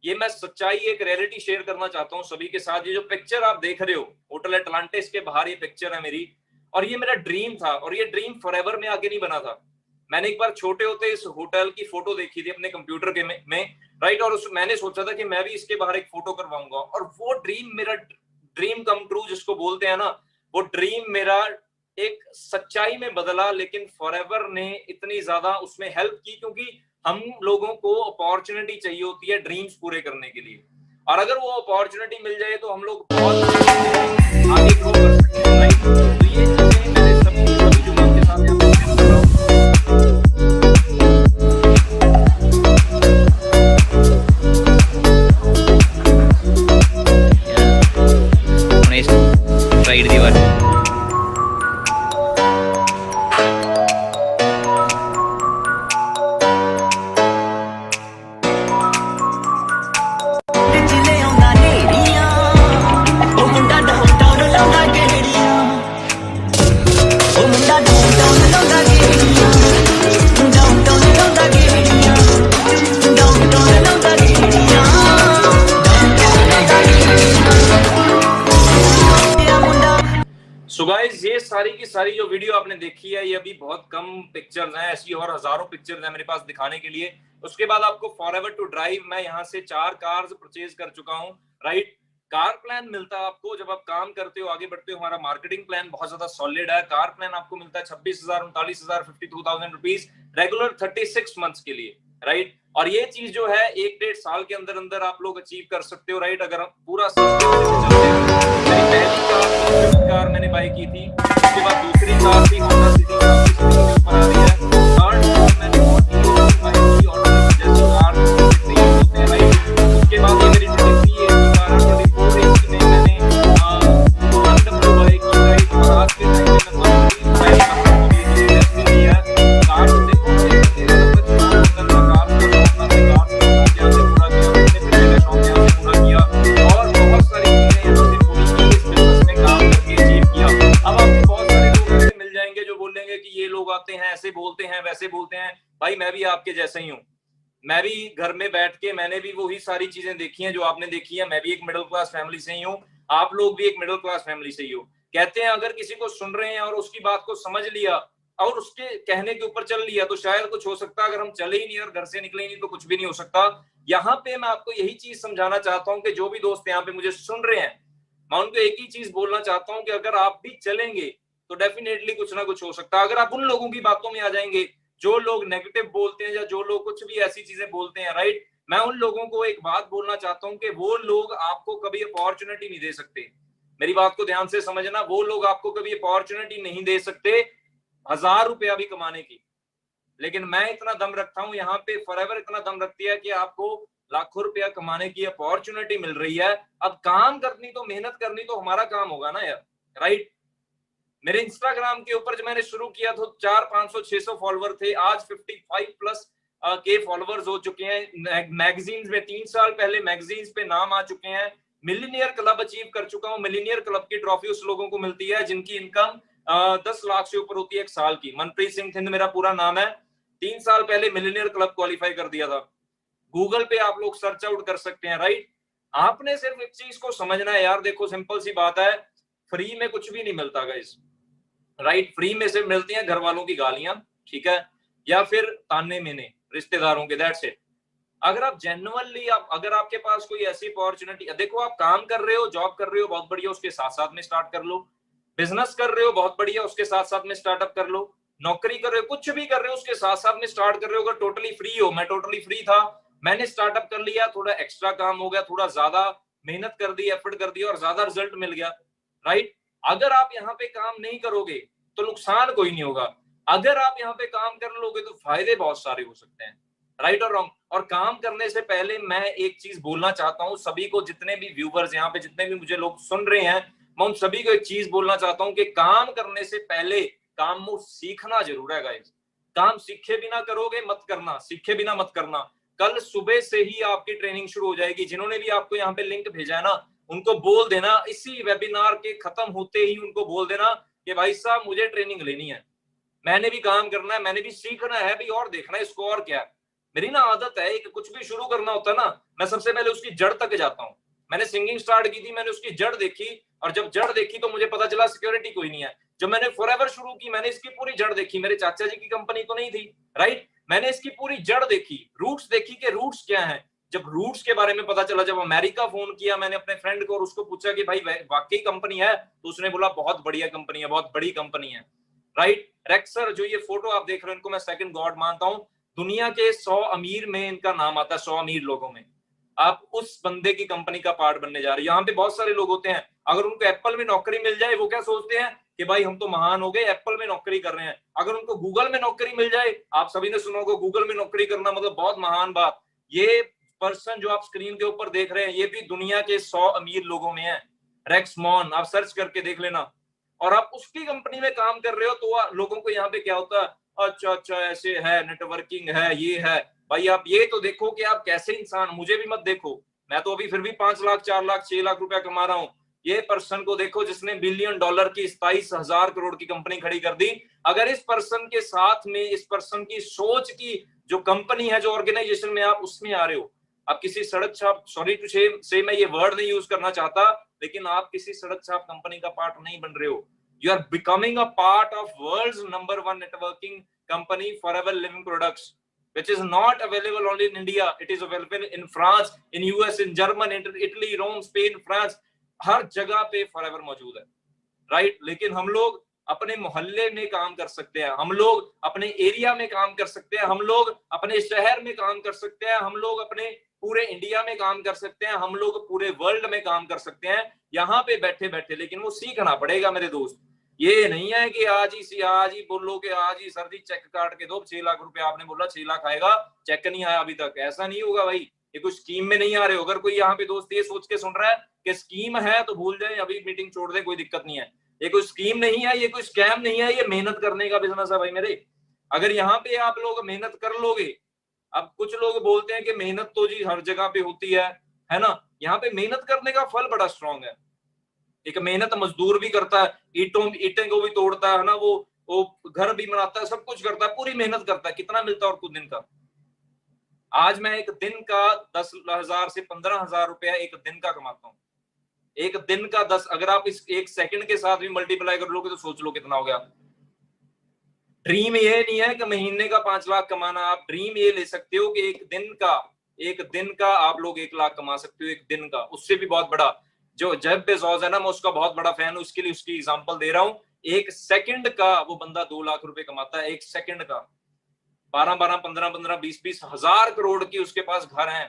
ये मैं सच्चाई एक रियलिटी शेयर करना चाहता हूं सभी के साथ। ये जो पिक्चर आप देख रहे हो होटल एटलांटिस के बाहर, ये पिक्चर है मेरी, और ये मेरा ड्रीम था, और ये ड्रीम फॉरएवर में आगे नहीं बना था। मैंने एक बार छोटे होते इस होटल की फोटो देखी थी अपने कंप्यूटर के में राइट, और मैंने सोचा था कि मैं भी इसके बाहर एक फोटो करवाऊंगा, और वो ड्रीम मेरा ड्रीम कम ट्रू जिसको बोलते हैं ना, वो ड्रीम मेरा एक सच्चाई में बदला। लेकिन फॉरएवर ने इतनी ज्यादा उसमें हेल्प की, क्योंकि हम लोगों को अपॉर्चुनिटी चाहिए होती है ड्रीम्स पूरे करने के लिए, और अगर वो अपॉर्चुनिटी मिल जाए तो हम लोग बहुत आगे ग्रो कर सकते हैं, राइट। तो ये चीजें मैंने सभी जो मैं आपके साथ यहाँ पे शेयर कर रहा हूँ। साइड दीवार सो गाइस, ये सारी की सारी जो वीडियो आपने देखी है, ये अभी बहुत कम पिक्चर्स हैं, ऐसी और हजारों पिक्चर्स हैं मेरे पास दिखाने के लिए। उसके बाद आपको फॉरएवर टू ड्राइव, मैं यहाँ से 4 कार्स परचेज कर चुका हूँ, राइट। कार प्लान मिलता है आपको जब आप काम करते हो, आगे बढ़ते हो। हमारा मार्केटिंग प्लान बहुत ज्यादा सॉलिड है। कार प्लान आपको मिलता है 26,000, 39,000, 52,000 रुपीज रेगुलर 36 मंथ्स के लिए, राइट। और ये चीज जो है 1-1.5 साल के अंदर अंदर आप लोग अचीव कर सकते हो, राइट, अगर हम पूरा पहली कार मैंने बाय की थी, उसके बाद दूसरी कार थी होंडा सिटी ऊपर आ रही है, थर्ड कार मैंने बाय की ऑटो जैसी कार होते हैं, राइट। उसके बाद ये मेरी 23 एज कार है, 24 एज में मैंने BMW बाय की, राइट। और आज के टाइम में मैं बाय करता हूं, ये डेस्टिनी है। कार देखो ऐसे बोलते हैं वैसे बोलते हैं, भाई मैं भी आपके जैसे ही हूँ। मैं भी घर में बैठ के मैंने भी वही सारी चीजें देखी हैं जो आपने देखी है। मैं भी एक मिडिल क्लास फैमिली से ही हूँ, आप लोग भी एक मिडिल क्लास फैमिली से ही हो। कहते हैं अगर किसी को सुन रहे हैं और उसकी बात को समझ लिया और उसके कहने के ऊपर चल लिया तो शायद कुछ हो सकता है। अगर हम चले ही नहीं और घर से निकले ही नहीं तो कुछ भी नहीं हो सकता। यहाँ पे मैं आपको यही चीज समझाना चाहता हूँ कि जो भी दोस्त यहाँ पे मुझे सुन रहे हैं, मैं उनको एक ही चीज बोलना चाहता हूँ कि अगर आप भी चलेंगे तो डेफिनेटली कुछ ना कुछ हो सकता है। अगर आप उन लोगों की बातों में आ जाएंगे जो लोग नेगेटिव बोलते हैं या जो लोग कुछ भी ऐसी चीजें बोलते हैं, राइट, मैं उन लोगों को एक बात बोलना चाहता हूं कि वो लोग आपको कभी अपॉर्चुनिटी नहीं दे सकते। मेरी बात को ध्यान से समझना, वो लोग आपको कभी अपॉर्चुनिटी नहीं दे सकते 1000 रुपया भी कमाने की। लेकिन मैं इतना दम रखता हूं, यहाँ पे फॉरएवर इतना दम रखती है कि आपको लाखों रुपया कमाने की अपॉर्चुनिटी मिल रही है। अब काम करनी तो, मेहनत करनी तो हमारा काम होगा ना यार, राइट। मेरे इंस्टाग्राम के ऊपर जब मैंने शुरू किया तो 400, 500, 600 फॉलोवर थे, आज 55+ के फॉलोवर्स हो चुके हैं। मैगजीन्स में 3 साल पहले मैगजीन्स पे नाम आ चुके हैं। मिलीनियर क्लब अचीव कर चुका हूं। मिलीनियर क्लब की ट्रॉफी उस लोगों को मिलती है जिनकी इनकम 10 लाख से ऊपर होती है एक साल की। मनप्रीत सिंह थिंद मेरा पूरा नाम है। 3 साल पहले मिलीनियर क्लब क्वालिफाई कर दिया था। गूगल पे आप लोग सर्च आउट कर सकते हैं, राइट। आपने सिर्फ एक चीज को समझना है यार, देखो सिंपल सी बात है, फ्री में कुछ भी नहीं मिलता गाइस, राइट। फ्री में सिर्फ मिलती हैं घर वालों की गालियां, ठीक है, या फिर ताने मेने रिश्तेदारों के, दैट्स इट। अगर आप जेन्युइनली अगर आपके पास कोई ऐसी अपॉर्चुनिटी, देखो आप काम कर रहे हो, जॉब कर रहे हो, बहुत बढ़िया, उसके साथ साथ में स्टार्ट कर लो। बिजनेस कर रहे हो, बहुत बढ़िया, उसके साथ साथ में स्टार्टअप कर लो। नौकरी कर रहे हो, कुछ भी कर रहे हो, उसके साथ साथ में स्टार्ट कर रहे हो। अगर टोटली फ्री हो, मैं टोटली फ्री था, मैंने स्टार्टअप कर लिया, थोड़ा एक्स्ट्रा काम हो गया, थोड़ा ज्यादा मेहनत कर दी, एफर्ट कर दिया और ज्यादा रिजल्ट मिल गया, राइट। अगर आप यहाँ पे काम नहीं करोगे तो नुकसान कोई नहीं होगा। अगर आप यहाँ पे काम कर लोगे तो फायदे बहुत सारे हो सकते हैं, राइट और रॉन्ग। और काम करने से पहले मैं एक चीज बोलना चाहता हूँ सभी को, जितने भी व्यूवर्स यहाँ पे, जितने भी मुझे लोग सुन रहे हैं, मैं उन सभी को एक चीज बोलना चाहता हूँ कि काम करने से पहले काम को सीखना जरूर है गाइस। काम सीखे बिना करोगे मत करना, सीखे बिना मत करना। कल सुबह से ही आपकी ट्रेनिंग शुरू हो जाएगी। जिन्होंने भी आपको यहाँ पे लिंक भेजा है ना, उनको बोल देना, इसी वेबिनार के खत्म होते ही उनको बोल देना कि भाई साहब मुझे ट्रेनिंग लेनी है, मैंने भी काम करना है, मैंने भी सीखना है भी, और देखना है इसको और क्या है। मेरी ना आदत है, एक कुछ भी शुरू करना होता है ना, मैं सबसे पहले उसकी जड़ तक जाता हूँ। मैंने सिंगिंग स्टार्ट की थी, मैंने उसकी जड़ देखी, और जब जड़ देखी तो मुझे पता चला सिक्योरिटी कोई नहीं है। जब मैंने फॉरएवर शुरू की, मैंने इसकी पूरी जड़ देखी। मेरे चाचा जी की कंपनी तो नहीं थी, राइट। मैंने इसकी पूरी जड़ देखी, रूट्स देखी कि रूट्स क्या है। जब रूट्स के बारे में पता चला, जब अमेरिका फोन किया मैंने अपने फ्रेंड को और उसको पूछा कि भाई वाकई कंपनी है, तो उसने बोला बहुत बढ़िया कंपनी है, बहुत बड़ी कंपनी है, राइट। रेक्सर, जो ये फोटो आप देख रहे हो, इनको मैं सेकंड गॉड मानता हूं। दुनिया के 100 अमीर में इनका नाम आता है, 100 अमीर लोगों में। आप उस बंदे की कंपनी का पार्ट बनने जा रहे हो। यहाँ पे बहुत सारे लोग होते हैं, अगर उनको एप्पल में नौकरी मिल जाए, वो क्या सोचते हैं कि भाई हम तो महान हो गए, एप्पल में नौकरी कर रहे हैं। अगर उनको गूगल में नौकरी मिल जाए, आप सभी ने सुना होगा गूगल में नौकरी करना मतलब बहुत महान बात। ये पर्सन जो आप स्क्रीन के ऊपर देख रहे हैं, ये भी दुनिया के 100 अमीर लोगों में है। रेक्स मॉन, आप सर्च करके देख लेना। और आप उसकी कंपनी में काम कर रहे हो, तो लोगों को यहाँ पे क्या होता है, अच्छा अच्छा ऐसे है, नेटवर्किंग है, ये है। भाई आप ये तो देखो कि आप कैसे इंसान, मुझे भी मत देखो, मैं तो अभी फिर भी 5 लाख 4 लाख 6 लाख रुपया कमा रहा हूं। ये पर्सन को देखो जिसने बिलियन डॉलर की 27,000 करोड़ की कंपनी खड़ी कर दी। अगर इस पर्सन के साथ में, इस पर्सन की सोच की जो कंपनी है, जो ऑर्गेनाइजेशन में आप उसमें आ रहे हो, आप किसी सड़क छाप, सॉरी टू से मैं ये वर्ड नहीं यूज करना चाहता, लेकिन आप किसी सड़क छाप कंपनी का पार्ट नहीं बन रहे हो। You are becoming a part of world's number 1 networking company Forever Living Products, which is not available only in India. It is available in France, in US, in Germany, in Italy, Rome, Spain, France. हर जगह पे forever मौजूद है, right. लेकिन हम लोग अपने मोहल्ले में काम कर सकते हैं, हम लोग अपने एरिया में काम कर सकते हैं, हम लोग अपने शहर में काम कर सकते हैं, हम लोग अपने पूरे इंडिया में काम कर सकते हैं, हम लोग पूरे वर्ल्ड में काम कर सकते हैं यहाँ पे बैठे बैठे। लेकिन वो सीखना पड़ेगा मेरे दोस्त। ये नहीं है कि आज ही बोलो कि आज ही सर जी चेक काट के दो 6 लाख रुपए, आपने बोला 6 लाख आएगा, चेक नहीं आया अभी तक, ऐसा नहीं होगा भाई। ये कुछ स्कीम में नहीं आ रहे हो। अगर कोई यहाँ पे दोस्त ये सोच के सुन रहा है कि स्कीम है तो भूल जाए, अभी मीटिंग छोड़ दे, कोई दिक्कत नहीं है। ये कोई स्कीम नहीं है, ये कोई स्कैम नहीं है, ये मेहनत करने का बिजनेस है भाई मेरे। अगर यहाँ पे आप लोग मेहनत कर लोगे, अब कुछ लोग बोलते हैं कि मेहनत तो जी हर जगह पे होती है ना। यहाँ पे मेहनत करने का फल बड़ा स्ट्रांग है। एक मेहनत मजदूर भी करता है, ईंटें को भी तोड़ता है ना, वो घर भी बनाता है, सब कुछ करता है, पूरी मेहनत करता है। कितना मिलता है और कुछ दिन का। आज मैं एक दिन का 10,000 से 15,000 रुपया एक दिन का कमाता हूँ। एक दिन का 10, अगर आप इस एक सेकंड के साथ भी मल्टीप्लाई कर लोगे तो सोच लो कितना हो गया। ड्रीम ये नहीं है कि महीने का 5 लाख कमाना, आप ड्रीम ये ले सकते हो कि एक दिन का आप लोग 1 लाख कमा सकते हो, एक दिन का। उससे भी बहुत बड़ा जो जेफ बेजोस है ना, मैं उसका बहुत बड़ा फैन हूं, उसके लिए उसकी एग्जांपल दे रहा हूं। एक सेकंड का वो बंदा 2 लाख रुपए कमाता है, एक सेकंड का। 12 15 20 हजार करोड़ की उसके पास घर हैं,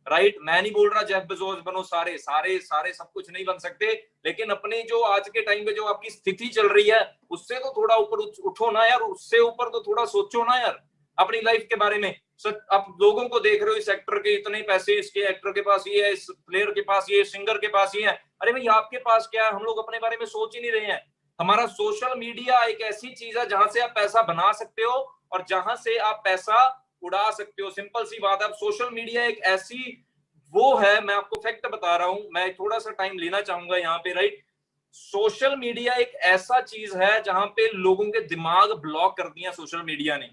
राइट। मैं नहीं बोल रहा जेफ बेजोस बनो, सारे सारे सारे सब कुछ नहीं बन सकते, लेकिन अपने जो आज के टाइम पे जो आपकी स्थिति चल रही है उससे तो थोड़ा ऊपर उठो ना यार, उससे ऊपर तो थोड़ा सोचो ना यार अपनी लाइफ के बारे में। आप लोगों को देख रहे हो, इस एक्टर के इतने पैसे, इसके एक्टर के पास ये है, इस प्लेयर के पास ये, सिंगर के पास ये है। अरे भाई आपके पास क्या है? हम लोग अपने बारे में सोच ही नहीं रहे हैं। हमारा सोशल मीडिया एक ऐसी चीज है जहां से आप पैसा बना सकते हो और जहां से आप पैसा उड़ा सकते हो। सिंपल सी बात है। अब सोशल मीडिया एक ऐसी वो है, मैं आपको फैक्ट बता रहा हूं, मैं थोड़ा सा टाइम लेना चाहूंगा यहाँ पे, राइट। सोशल मीडिया एक ऐसा चीज है जहां पे लोगों के दिमाग ब्लॉक कर दिया सोशल मीडिया ने।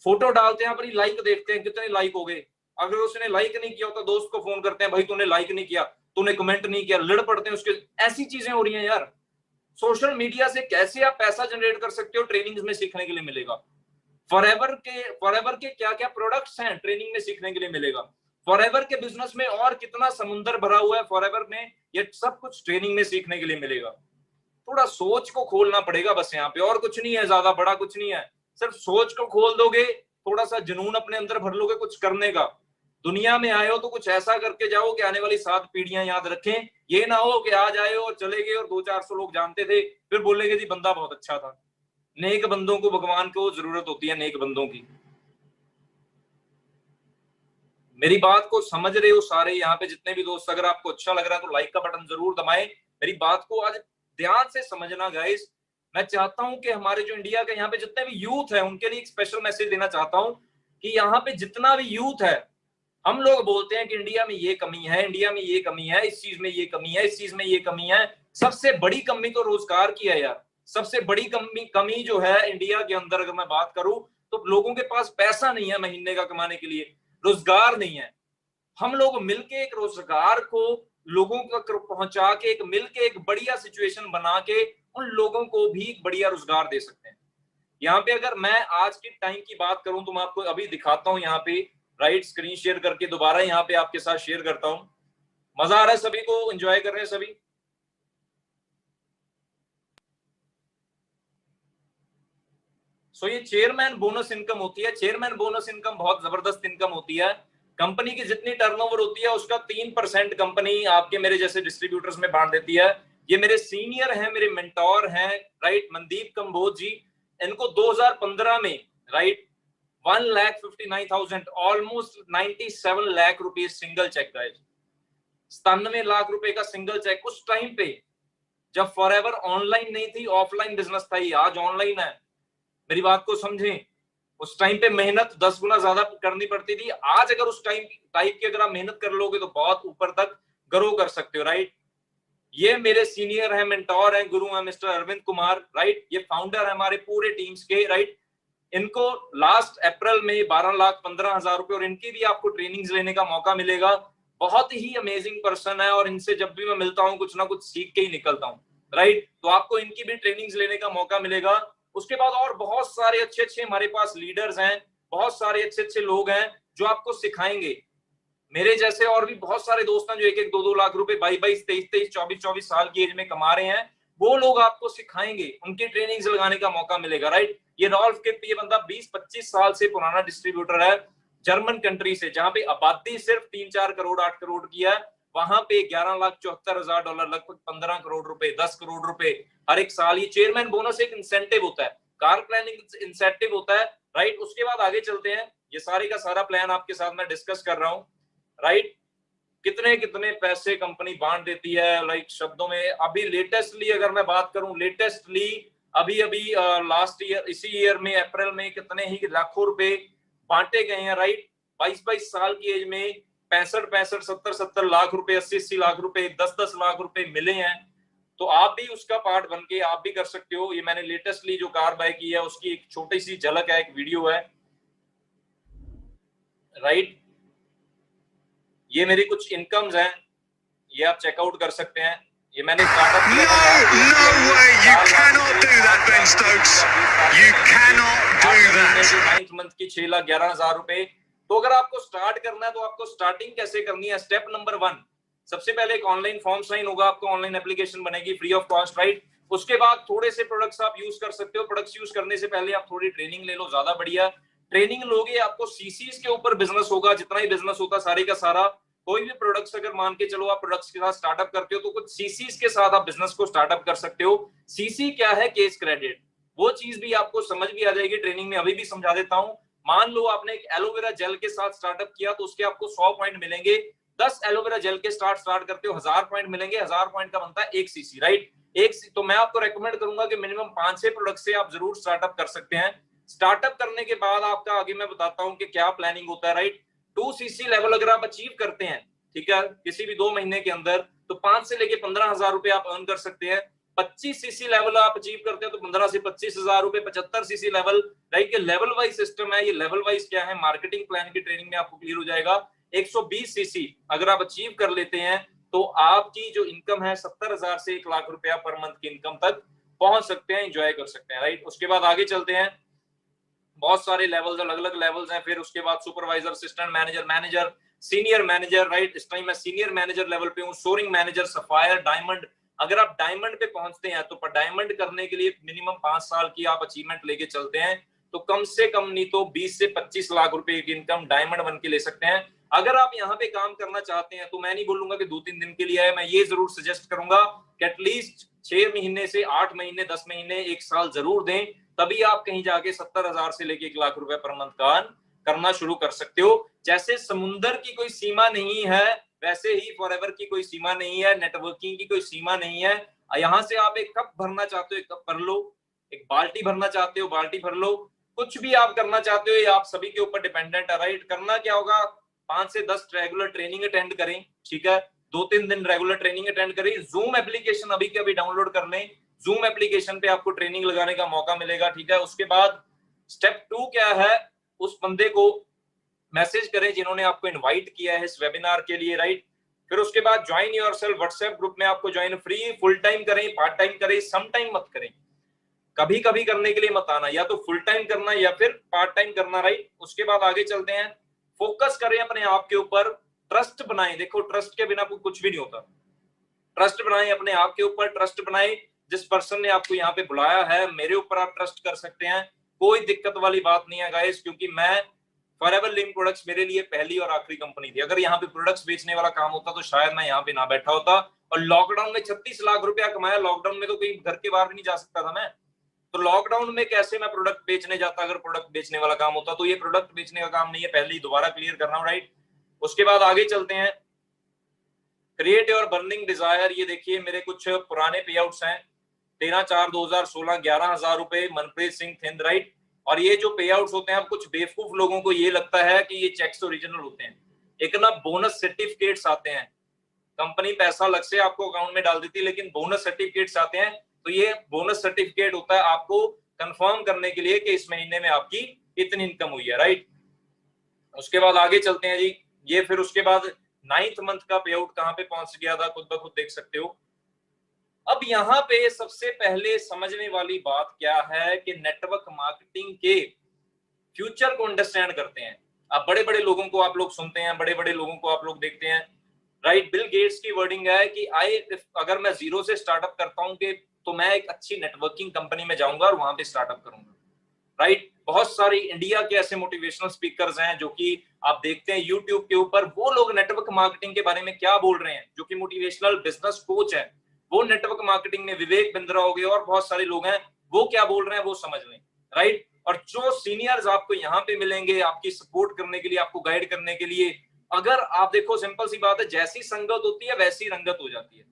फोटो डालते हैं, अपनी लाइक देखते हैं, कितने लाइक हो गए। अगर उसने लाइक नहीं किया तो दोस्त को फोन करते हैं, भाई तूने लाइक नहीं किया, तूने कमेंट नहीं किया, लड़ पड़ते हैं उसके। ऐसी चीजें हो रही हैं यार। सोशल मीडिया से कैसे आप पैसा जनरेट कर सकते हो, ट्रेनिंग्स में सीखने के लिए मिलेगा। फॉरएवर के क्या क्या प्रोडक्ट्स हैं, ट्रेनिंग में सीखने के लिए मिलेगा। फॉरएवर के बिजनेस में और कितना समुंदर भरा हुआ है फॉरएवर में, ये सब कुछ ट्रेनिंग में सीखने के लिए मिलेगा। थोड़ा सोच को खोलना पड़ेगा बस यहाँ पे, और कुछ नहीं है, ज्यादा बड़ा कुछ नहीं है। सिर्फ सोच को खोल दोगे, थोड़ा सा जुनून अपने अंदर भर लोगे कुछ करने का। दुनिया में आए हो तो कुछ ऐसा करके जाओ कि आने वाली 7 पीढ़ियां याद रखें। ये ना हो कि आज आए हो और चले गए और 200-400 लोग जानते थे, फिर बोलेंगे जी बंदा बहुत अच्छा था। नेक बंदों को भगवान को जरूरत होती है, नेक बंदों की। मेरी बात को समझ रहे हो सारे यहाँ पे जितने भी दोस्त? अगर आपको अच्छा लग रहा है तो लाइक का बटन जरूर दबाएं। मेरी बात को आज ध्यान से समझना गाइस। मैं चाहता हूं कि हमारे जो इंडिया के यहाँ पे जितने भी यूथ है उनके लिए एक स्पेशल मैसेज देना चाहता हूं कि यहाँ पे जितना भी यूथ है, हम लोग बोलते हैं कि इंडिया में ये कमी है, इंडिया में ये कमी है, इस चीज में ये कमी है, इस चीज में ये कमी है। सबसे बड़ी कमी तो रोजगार की है यार। सबसे बड़ी कमी जो है इंडिया के अंदर, अगर मैं बात करूं तो लोगों के पास पैसा नहीं है महीने का कमाने के लिए, रोजगार नहीं है। हम लोग मिलके एक रोजगार को लोगों तक पहुंचा के, एक मिलके एक बढ़िया सिचुएशन बना के उन लोगों को भी बढ़िया रोजगार दे सकते हैं। यहाँ पे अगर मैं आज के टाइम की बात करूं तो मैं आपको अभी दिखाता हूं यहाँ पे, राइट, स्क्रीन शेयर करके दोबारा यहाँ पे आपके साथ शेयर करता हूं। मजा आ रहा है सभी को, एंजॉय कर रहे हैं सभी? सो ये चेयरमैन बोनस इनकम होती है। चेयरमैन बोनस इनकम बहुत जबरदस्त इनकम होती है। कंपनी की जितनी टर्नओवर होती है उसका 3% कंपनी आपके मेरे जैसे डिस्ट्रीब्यूटर्स में बांट देती है। ये मेरे सीनियर हैं, मेरे मेंटोर हैं, राइट, मनदीप कंबोज जी। इनको 2015 में, राइट, 1,59,000, ऑलमोस्ट 97 लाख रुपए सिंगल चेक का, 97 लाख रुपए का सिंगल चेक उस टाइम पे जब फॉरएवर ऑनलाइन नहीं थी, ऑफलाइन बिजनेस था। ये आज ऑनलाइन है, मेरी बात को समझें। उस टाइम पे मेहनत 10 गुना ज्यादा करनी पड़ती थी। आज अगर उस टाइम टाइप की अगर आप मेहनत कर लोगे तो बहुत ऊपर तक ग्रो कर सकते हो, राइट। ये मेरे सीनियर हैं, मेंटोर हैं, गुरु हैं, मिस्टर अरविंद कुमार, राइट। ये फाउंडर है हमारे पूरे टीम्स के, राइट। इनको लास्ट अप्रैल में 12,15,000 रुपए, और इनकी भी आपको ट्रेनिंग्स लेने का मौका मिलेगा। बहुत ही अमेजिंग पर्सन है, और इनसे जब भी मैं मिलता हूँ कुछ ना कुछ सीख के ही निकलता हूँ, राइट। तो आपको इनकी भी ट्रेनिंग्स लेने का मौका मिलेगा। उसके बाद और बहुत सारे अच्छे अच्छे हमारे पास लीडर्स हैं, बहुत सारे अच्छे अच्छे लोग हैं जो आपको सिखाएंगे। मेरे जैसे और भी बहुत सारे दोस्त हैं जो 1-1, 2-2 लाख रुपए 22-22, 23-23, 24-24 साल की एज में कमा रहे हैं। वो लोग आपको सिखाएंगे, उनकी ट्रेनिंग्स लगाने का मौका मिलेगा, राइट। ये रॉल्फ किप, ये बंदा 20-25 साल से पुराना डिस्ट्रीब्यूटर है जर्मन कंट्री से, जहां पे आबादी सिर्फ 3-4 करोड़ 8 करोड़ की है। वहां पे $11,74,000, लगभग 15 करोड़ रुपए, 10 करोड़ रुपए हर एक साल। ये चेयरमैन बोनस एक इंसेंटिव होता है, कार प्लानिंग इंसेंटिव होता है, राइट। उसके बाद आगे चलते हैं। ये सारे का सारा प्लान आपके साथ मैं डिस्कस कर रहा हूं, राइट। कितने कितने पैसे कंपनी बांट देती है, लाइक शब्दों में। अभी लेटेस्टली अगर मैं बात करूं, लेटेस्टली अभी अभी लास्ट ईयर, इसी ईयर में अप्रैल में कितने ही लाखों रुपए बांटे गए हैं, राइट। 22-22 साल की एज में 65-65, 70-70 लाख रुपए, 80-80 लाख रुपए, 10-10 लाख रुपए मिले हैं। तो आप भी उसका पार्ट बन के आप भी कर सकते हो। ये मैंने लेटेस्टली जो कार बाय की है उसकी एक छोटी सी झलक है, एक वीडियो है, राइट। ये मेरी कुछ इनकम्स हैं, ये आप चेकआउट कर सकते हैं। ये मैंने स्टार्टअप किया था। No way, you cannot do that, Ben Stokes. You cannot do that. 9th month की 6,11,000 रुपए। तो अगर आपको स्टार्ट करना है तो आपको स्टार्टिंग कैसे करनी है? स्टेप नंबर 1, सबसे पहले एक ऑनलाइन फॉर्म साइन होगा, आपको ऑनलाइन एप्लीकेशन बनेगी फ्री ऑफ कॉस्ट, राइट। उसके बाद थोड़े से प्रोडक्ट्स आप यूज कर सकते हो। प्रोडक्ट्स यूज करने से पहले आप थोड़ी ट्रेनिंग ले लो, ज्यादा बढ़िया। ट्रेनिंग लोगे, आपको सीसीज के ऊपर बिजनेस होगा, जितना ही बिजनेस होता सारे का सारा। कोई भी प्रोडक्ट्स अगर मान के चलो आप प्रोडक्ट्स के साथ स्टार्टअप करते हो तो कुछ सीसीज के साथ आप बिजनेस को स्टार्टअप कर सकते हो। सीसी क्या है? केस क्रेडिट, वो चीज भी आपको समझ भी आ जाएगी ट्रेनिंग में, अभी भी समझा देता हूं। मान लो आपने एक एलोवेरा जेल के साथ स्टार्टअप किया तो उसके आपको 100 पॉइंट मिलेंगे। 10 एलोवेरा जेल के स्टार्ट करते हो, 1000 पॉइंट मिलेंगे। 1000 पॉइंट का बनता है 1 सीसी, राइट। तो मैं आपको रेकमेंड करूंगा कि मिनिमम 5-6 प्रोडक्ट से आप जरूर स्टार्टअप कर सकते हैं। स्टार्टअप करने के बाद आपका आगे मैं बताता हूं कि क्या प्लानिंग होता है, राइट। 2 सीसी लेवल अगर आप अचीव करते हैं, ठीक है, किसी भी 2 महीने के अंदर, तो 5 से लेके 15,000 रुपए आप अर्न कर सकते हैं। 25 सीसी लेवल आप अचीव करते हैं तो 15 से 25,000 रुपए। 75 सीसी लेवल, राइट। ये लेवल वाइज सिस्टम है। ये लेवल वाइज क्या है, मार्केटिंग प्लान की ट्रेनिंग में आपको क्लियर हो जाएगा। 120 सीसी अगर आप अचीव कर लेते हैं तो आपकी जो इनकम है 70,000 से 1 लाख रुपया पर मंथ की इनकम तक पहुंच सकते हैं, एंजॉय कर सकते हैं, राइट। उसके बाद आगे चलते हैं। बहुत सारे लेवल्स, अलग अलग लेवल्स हैं। फिर उसके बाद supervisor, assistant manager, manager, senior manager, right. इस टाइम मैं सीनियर मैनेजर लेवल पे हूँ। Soaring manager, sapphire, diamond. अगर आप डायमंड पे पहुंचते हैं तो डायमंड करने के लिए मिनिमम 5 साल की आप अचीवमेंट लेके चलते हैं तो कम से कम नहीं तो 20 से 25 लाख रुपए की इनकम डायमंड बन के ले सकते हैं। अगर आप यहाँ पे काम करना चाहते हैं तो मैं नहीं बोलूंगा कि 2-3 दिन के लिए है, मैं ये जरूर सजेस्ट करूंगा कि एटलीस्ट 6 महीने से 8 महीने, 10 महीने, 1 साल जरूर दें, तभी आप कहीं जाके 70,000 से लेके 1 लाख रुपए पर मंथ का करना शुरू कर सकते हो। जैसे समुंदर की कोई सीमा नहीं है, वैसे ही फॉरएवर की कोई सीमा नहीं है, नेटवर्किंग की कोई सीमा नहीं है। यहां से आप एक कप भरना चाहते हो, एक कप भर लो। एक बाल्टी भरना चाहते हो, बाल्टी भर लो। कुछ भी आप करना चाहते हो, ये आप सभी के ऊपर डिपेंडेंट है, राइट। करना क्या होगा, 5 से 10 रेगुलर ट्रेनिंग अटेंड करें, ठीक है। 2-3 दिन रेगुलर ट्रेनिंग अटेंड करें। जूम एप्लीकेशन अभी के अभी डाउनलोड कर लें। जूम एप्लीकेशन पे आपको ट्रेनिंग लगाने का मौका मिलेगा, ठीक है। उसके बाद स्टेप 2 क्या है, उस बंदे को मैसेज करें जिन्होंने आपको इनवाइट किया है इस वेबिनार के लिए, राइट। फिर उसके बाद ज्वाइन योरसेल्फ व्हाट्सएप ग्रुप में आपको ज्वाइन, फ्री, फुल टाइम करें, पार्ट टाइम करें, सम टाइम मत करें, कभी कभी करने के लिए मत आना, या तो फुल टाइम करना या फिर पार्ट टाइम करना, राइट। उसके बाद आगे चलते हैं, फोकस करें अपने आप के ऊपर, ट्रस्ट बनाएं। देखो ट्रस्ट के बिना कुछ भी नहीं होता, ट्रस्ट बनाएं अपने आप के ऊपर, ट्रस्ट बनाएं जिस पर्सन ने आपको यहाँ पे बुलाया है, मेरे ऊपर आप ट्रस्ट कर सकते हैं, कोई दिक्कत वाली बात नहीं है गाइस, क्योंकि मैं फॉरएवर लिविंग प्रोडक्ट्स मेरे लिए पहली और आखिरी कंपनी थी। अगर यहाँ पे प्रोडक्ट्स बेचने वाला काम होता तो शायद मैं यहाँ पे ना बैठा होता। और लॉकडाउन में 36 लाख रुपया कमाया, लॉकडाउन में तो कहीं घर के बाहर भी नहीं जा सकता था मैं, तो लॉकडाउन में कैसे मैं प्रोडक्ट बेचने जाता अगर प्रोडक्ट बेचने वाला काम होता। तो ये प्रोडक्ट बेचने का काम नहीं है, पहले ही दोबारा क्लियर कर रहा हूँ, राइट। उसके बाद आगे चलते हैं, क्रिएट योर बर्निंग डिजायर। ये देखिए मेरे कुछ पुराने पे आउट्स हैं, 13/4/2016 11,000 रुपए, मनप्रीत सिंह थिंद, राइट। और ये जो पे आउट्स होते हैं, अब कुछ बेवकूफ लोगों को ये लगता है कि ये चेक्स ओरिजिनल होते हैं। एक ना बोनस सर्टिफिकेट्स आते हैं, कंपनी पैसा अलग से आपको अकाउंट में डाल देती है, लेकिन बोनस सर्टिफिकेट्स आते हैं। तो ये बोनस सर्टिफिकेट होता है आपको कंफर्म करने के लिए कि इस महीने में आपकी इतनी इनकम हुई है, राइट। उसके बाद आगे चलते हैं जी, ये फिर उसके बाद 9th मंथ का पे आउट कहां पे पहुंच गया था, खुद ब खुद देख सकते हो। अब यहाँ पे सबसे पहले समझने वाली बात क्या है कि नेटवर्क मार्केटिंग के फ्यूचर को अंडरस्टैंड करते हैं। अब बड़े बड़े लोगों को आप लोग सुनते हैं, बड़े बड़े लोगों को आप लोग देखते हैं, राइट। बिल गेट्स की वर्डिंग है कि अगर मैं जीरो से स्टार्टअप करता हूं कि तो मैं एक अच्छी नेटवर्किंग कंपनी में जाऊंगा और वहां पे स्टार्टअप करूंगा, राइट। बहुत सारी इंडिया के ऐसे मोटिवेशनल स्पीकर्स हैं जो कि आप देखते हैं यूट्यूब के ऊपर, वो लोग नेटवर्क मार्केटिंग के बारे में क्या बोल रहे हैं, जो कि मोटिवेशनल बिजनेस कोच है, वो नेटवर्क मार्केटिंग में विवेक बिंद्रा हो गए और बहुत सारे लोग हैं, वो क्या बोल रहे हैं वो समझ लें, राइट। और जो सीनियर्स आपको यहाँ पे मिलेंगे आपकी सपोर्ट करने के लिए, आपको गाइड करने के लिए, अगर आप देखो सिंपल सी बात है, जैसी संगत होती है वैसी रंगत हो जाती है,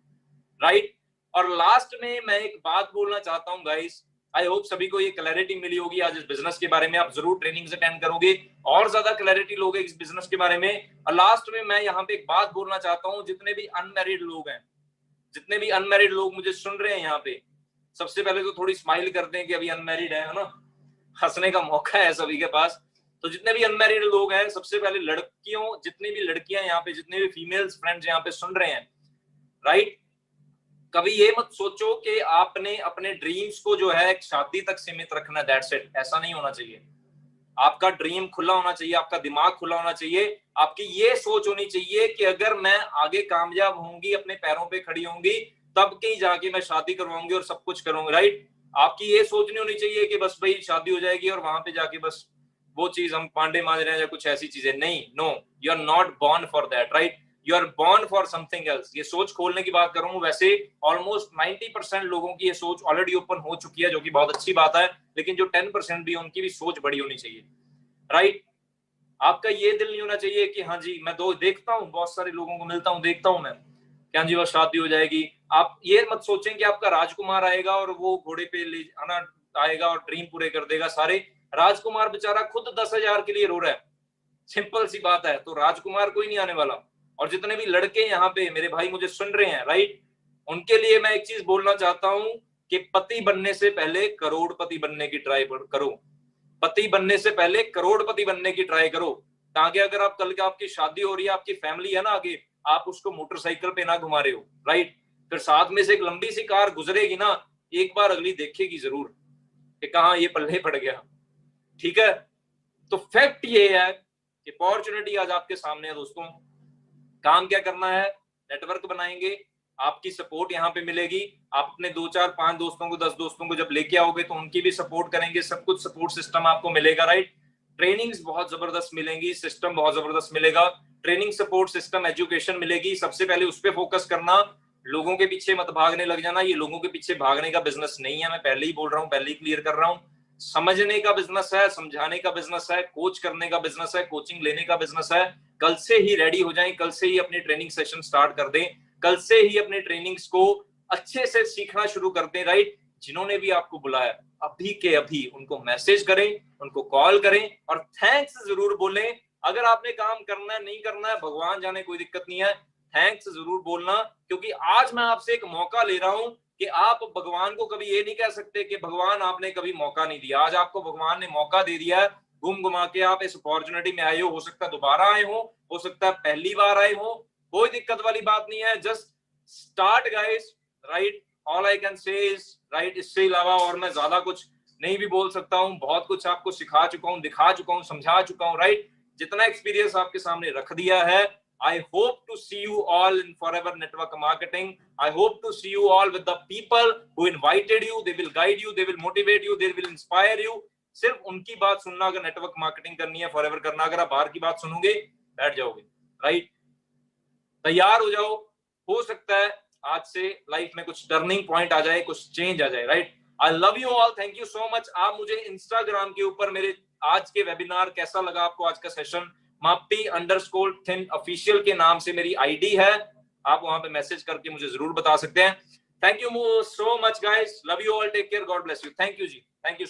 राइट। और लास्ट में मैं एक बात बोलना चाहता हूं गाइस, आई होप सभी को ये क्लैरिटी मिली होगी आज इस बिजनेस के बारे में, आप जरूर ट्रेनिंग्स अटेंड करोगे और ज्यादा क्लैरिटी लोगे इस बिजनेस के बारे में। और लास्ट में मैं यहाँ पे एक बात बोलना चाहता हूँ, जितने भी अनमैरिड लोग हैं, जितने भी अनमैरिड लोग मुझे सुन रहे हैं यहाँ पे, सबसे पहले तो थोड़ी स्माइल करते हैं कि अभी अनमैरिड है ना, हंसने का मौका है सभी के पास। तो जितने भी अनमैरिड लोग हैं, सबसे पहले लड़कियों, जितनी भी लड़कियां यहाँ पे, जितने भी फीमेल्स फ्रेंड्स यहाँ पे सुन रहे हैं, राइट, कभी ये मत सोचो कि आपने अपने ड्रीम्स को जो है शादी तक सीमित रखना, दैट्स इट, ऐसा नहीं होना चाहिए। आपका ड्रीम खुला होना चाहिए, आपका दिमाग खुला होना चाहिए, आपकी ये सोच होनी चाहिए कि अगर मैं आगे कामयाब होंगी, अपने पैरों पे खड़ी होंगी, तब कहीं जाके मैं शादी करवाऊंगी और सब कुछ करूंगी, राइट। आपकी ये सोच नहीं होनी चाहिए कि बस भाई शादी हो जाएगी और वहां पे जाके बस वो चीज हम पांडे मांज रहे हैं या कुछ ऐसी चीजें, नहीं, no, you are not born for that, right, you are born for something else. ये सोच खोलने की बात करूं, वैसे ऑलमोस्ट 90% लोगों की ये सोच ऑलरेडी ओपन हो चुकी है, जो कि बहुत अच्छी बात है, लेकिन जो 10% भी उनकी भी सोच बड़ी होनी चाहिए, राइट। आपका ये दिल नहीं होना चाहिए कि हाँ जी, मैं देखता हूँ बहुत सारे लोगों को मिलता हूँ, देखता हूँ मैं क्या जी बस शादी हो जाएगी। आप ये मत सोचें कि आपका राजकुमार आएगा और वो घोड़े पे ले आना आएगा और ड्रीम पूरे कर देगा सारे। राजकुमार बेचारा खुद 10,000 के लिए रो रहा है, सिंपल सी बात है, तो राजकुमार कोई नहीं आने वाला। और जितने भी लड़के यहाँ पे मेरे भाई मुझे सुन रहे हैं, राइट, उनके लिए मैं एक चीज बोलना चाहता हूँ कि पति बनने से पहले करोड़पति बनने की ट्राई करो, पति बनने से पहले करोड़पति बनने की ट्राई करो, ताकि अगर आप कल के आपकी शादी हो रही है, आपकी फैमिली है ना आगे, आप उसको मोटरसाइकिल पे ना घुमा रहे हो, राइट। फिर साथ में से एक लंबी सी कार गुजरेगी ना, एक बार अगली देखेगी जरूर कि कहाँ ये पल्ले पड़ गया, ठीक है। तो फैक्ट ये है कि अपॉर्चुनिटी आज आपके सामने है दोस्तों। काम क्या करना है, नेटवर्क बनाएंगे, आपकी सपोर्ट यहाँ पे मिलेगी, आप अपने 2 4 5 दोस्तों को 10 दोस्तों को जब लेके आओगे तो उनकी भी सपोर्ट करेंगे, सब कुछ सपोर्ट सिस्टम आपको मिलेगा, राइट। ट्रेनिंग्स बहुत जबरदस्त मिलेंगी, सिस्टम बहुत जबरदस्त मिलेगा, ट्रेनिंग सपोर्ट सिस्टम एजुकेशन मिलेगी। सबसे पहले उस पर फोकस करना, लोगों के पीछे मत भागने लग जाना, ये लोगों के पीछे भागने का बिजनेस नहीं है, मैं पहले ही बोल रहा हूँ, पहले ही क्लियर कर रहा हूँ। समझने का बिजनेस है, समझाने का बिजनेस है, कोच करने का बिजनेस है, कोचिंग लेने का बिजनेस है। कल से ही रेडी हो जाएं, कल से ही अपनी ट्रेनिंग सेशन स्टार्ट कर दें, कल से ही अपने ट्रेनिंग्स को अच्छे से सीखना शुरू कर दें, राइट। जिन्होंने भी आपको बुलाया अभी के अभी उनको मैसेज करें, उनको कॉल करें और थैंक्स जरूर बोलें। अगर आपने काम करना है नहीं करना है भगवान जाने, कोई दिक्कत नहीं है, थैंक्स जरूर बोलना, क्योंकि आज मैं आपसे एक मौका ले रहा हूं कि आप भगवान को कभी ये नहीं कह सकते कि भगवान आपने कभी मौका नहीं दिया। आज आपको भगवान ने मौका दे दिया है, घूम घुमा के आप इस अपॉर्चुनिटी में आए हो सकता है दोबारा आए हो सकता है पहली बार आए हो, कोई दिक्कत वाली बात नहीं है। Just start guys, right, all I can say is right. इससे अलावा और मैं ज्यादा कुछ नहीं भी बोल सकता हूँ, बहुत कुछ आपको सिखा चुका हूँ, दिखा चुका हूँ, समझा चुका हूँ, राइट। जितना एक्सपीरियंस आपके सामने रख दिया है। I hope to see you all in Forever Network Marketing. I hope to see you all with the people who invited you. They will guide you, they will motivate you, they will inspire you. सिर्फ उनकी बात सुनना अगर network marketing करनी है, forever करना, अगर आप बाहर की बात सुनोगे बैठ जाओगे, राइट। तैयार हो जाओ, हो सकता है आज से लाइफ में कुछ टर्निंग पॉइंट आ जाए, कुछ चेंज आ जाए, right. I love you all, thank you so much. आप मुझे इंस्टाग्राम के ऊपर मेरे आज के वेबिनार कैसा लगा आपको आज का सेशन, माप्टी_थिन ऑफिशियल के नाम से मेरी आईडी है, आप वहां पे मैसेज करके मुझे जरूर बता सकते हैं। Thank you so much guys, love you all, take care, God bless you, thank you ji, thank you.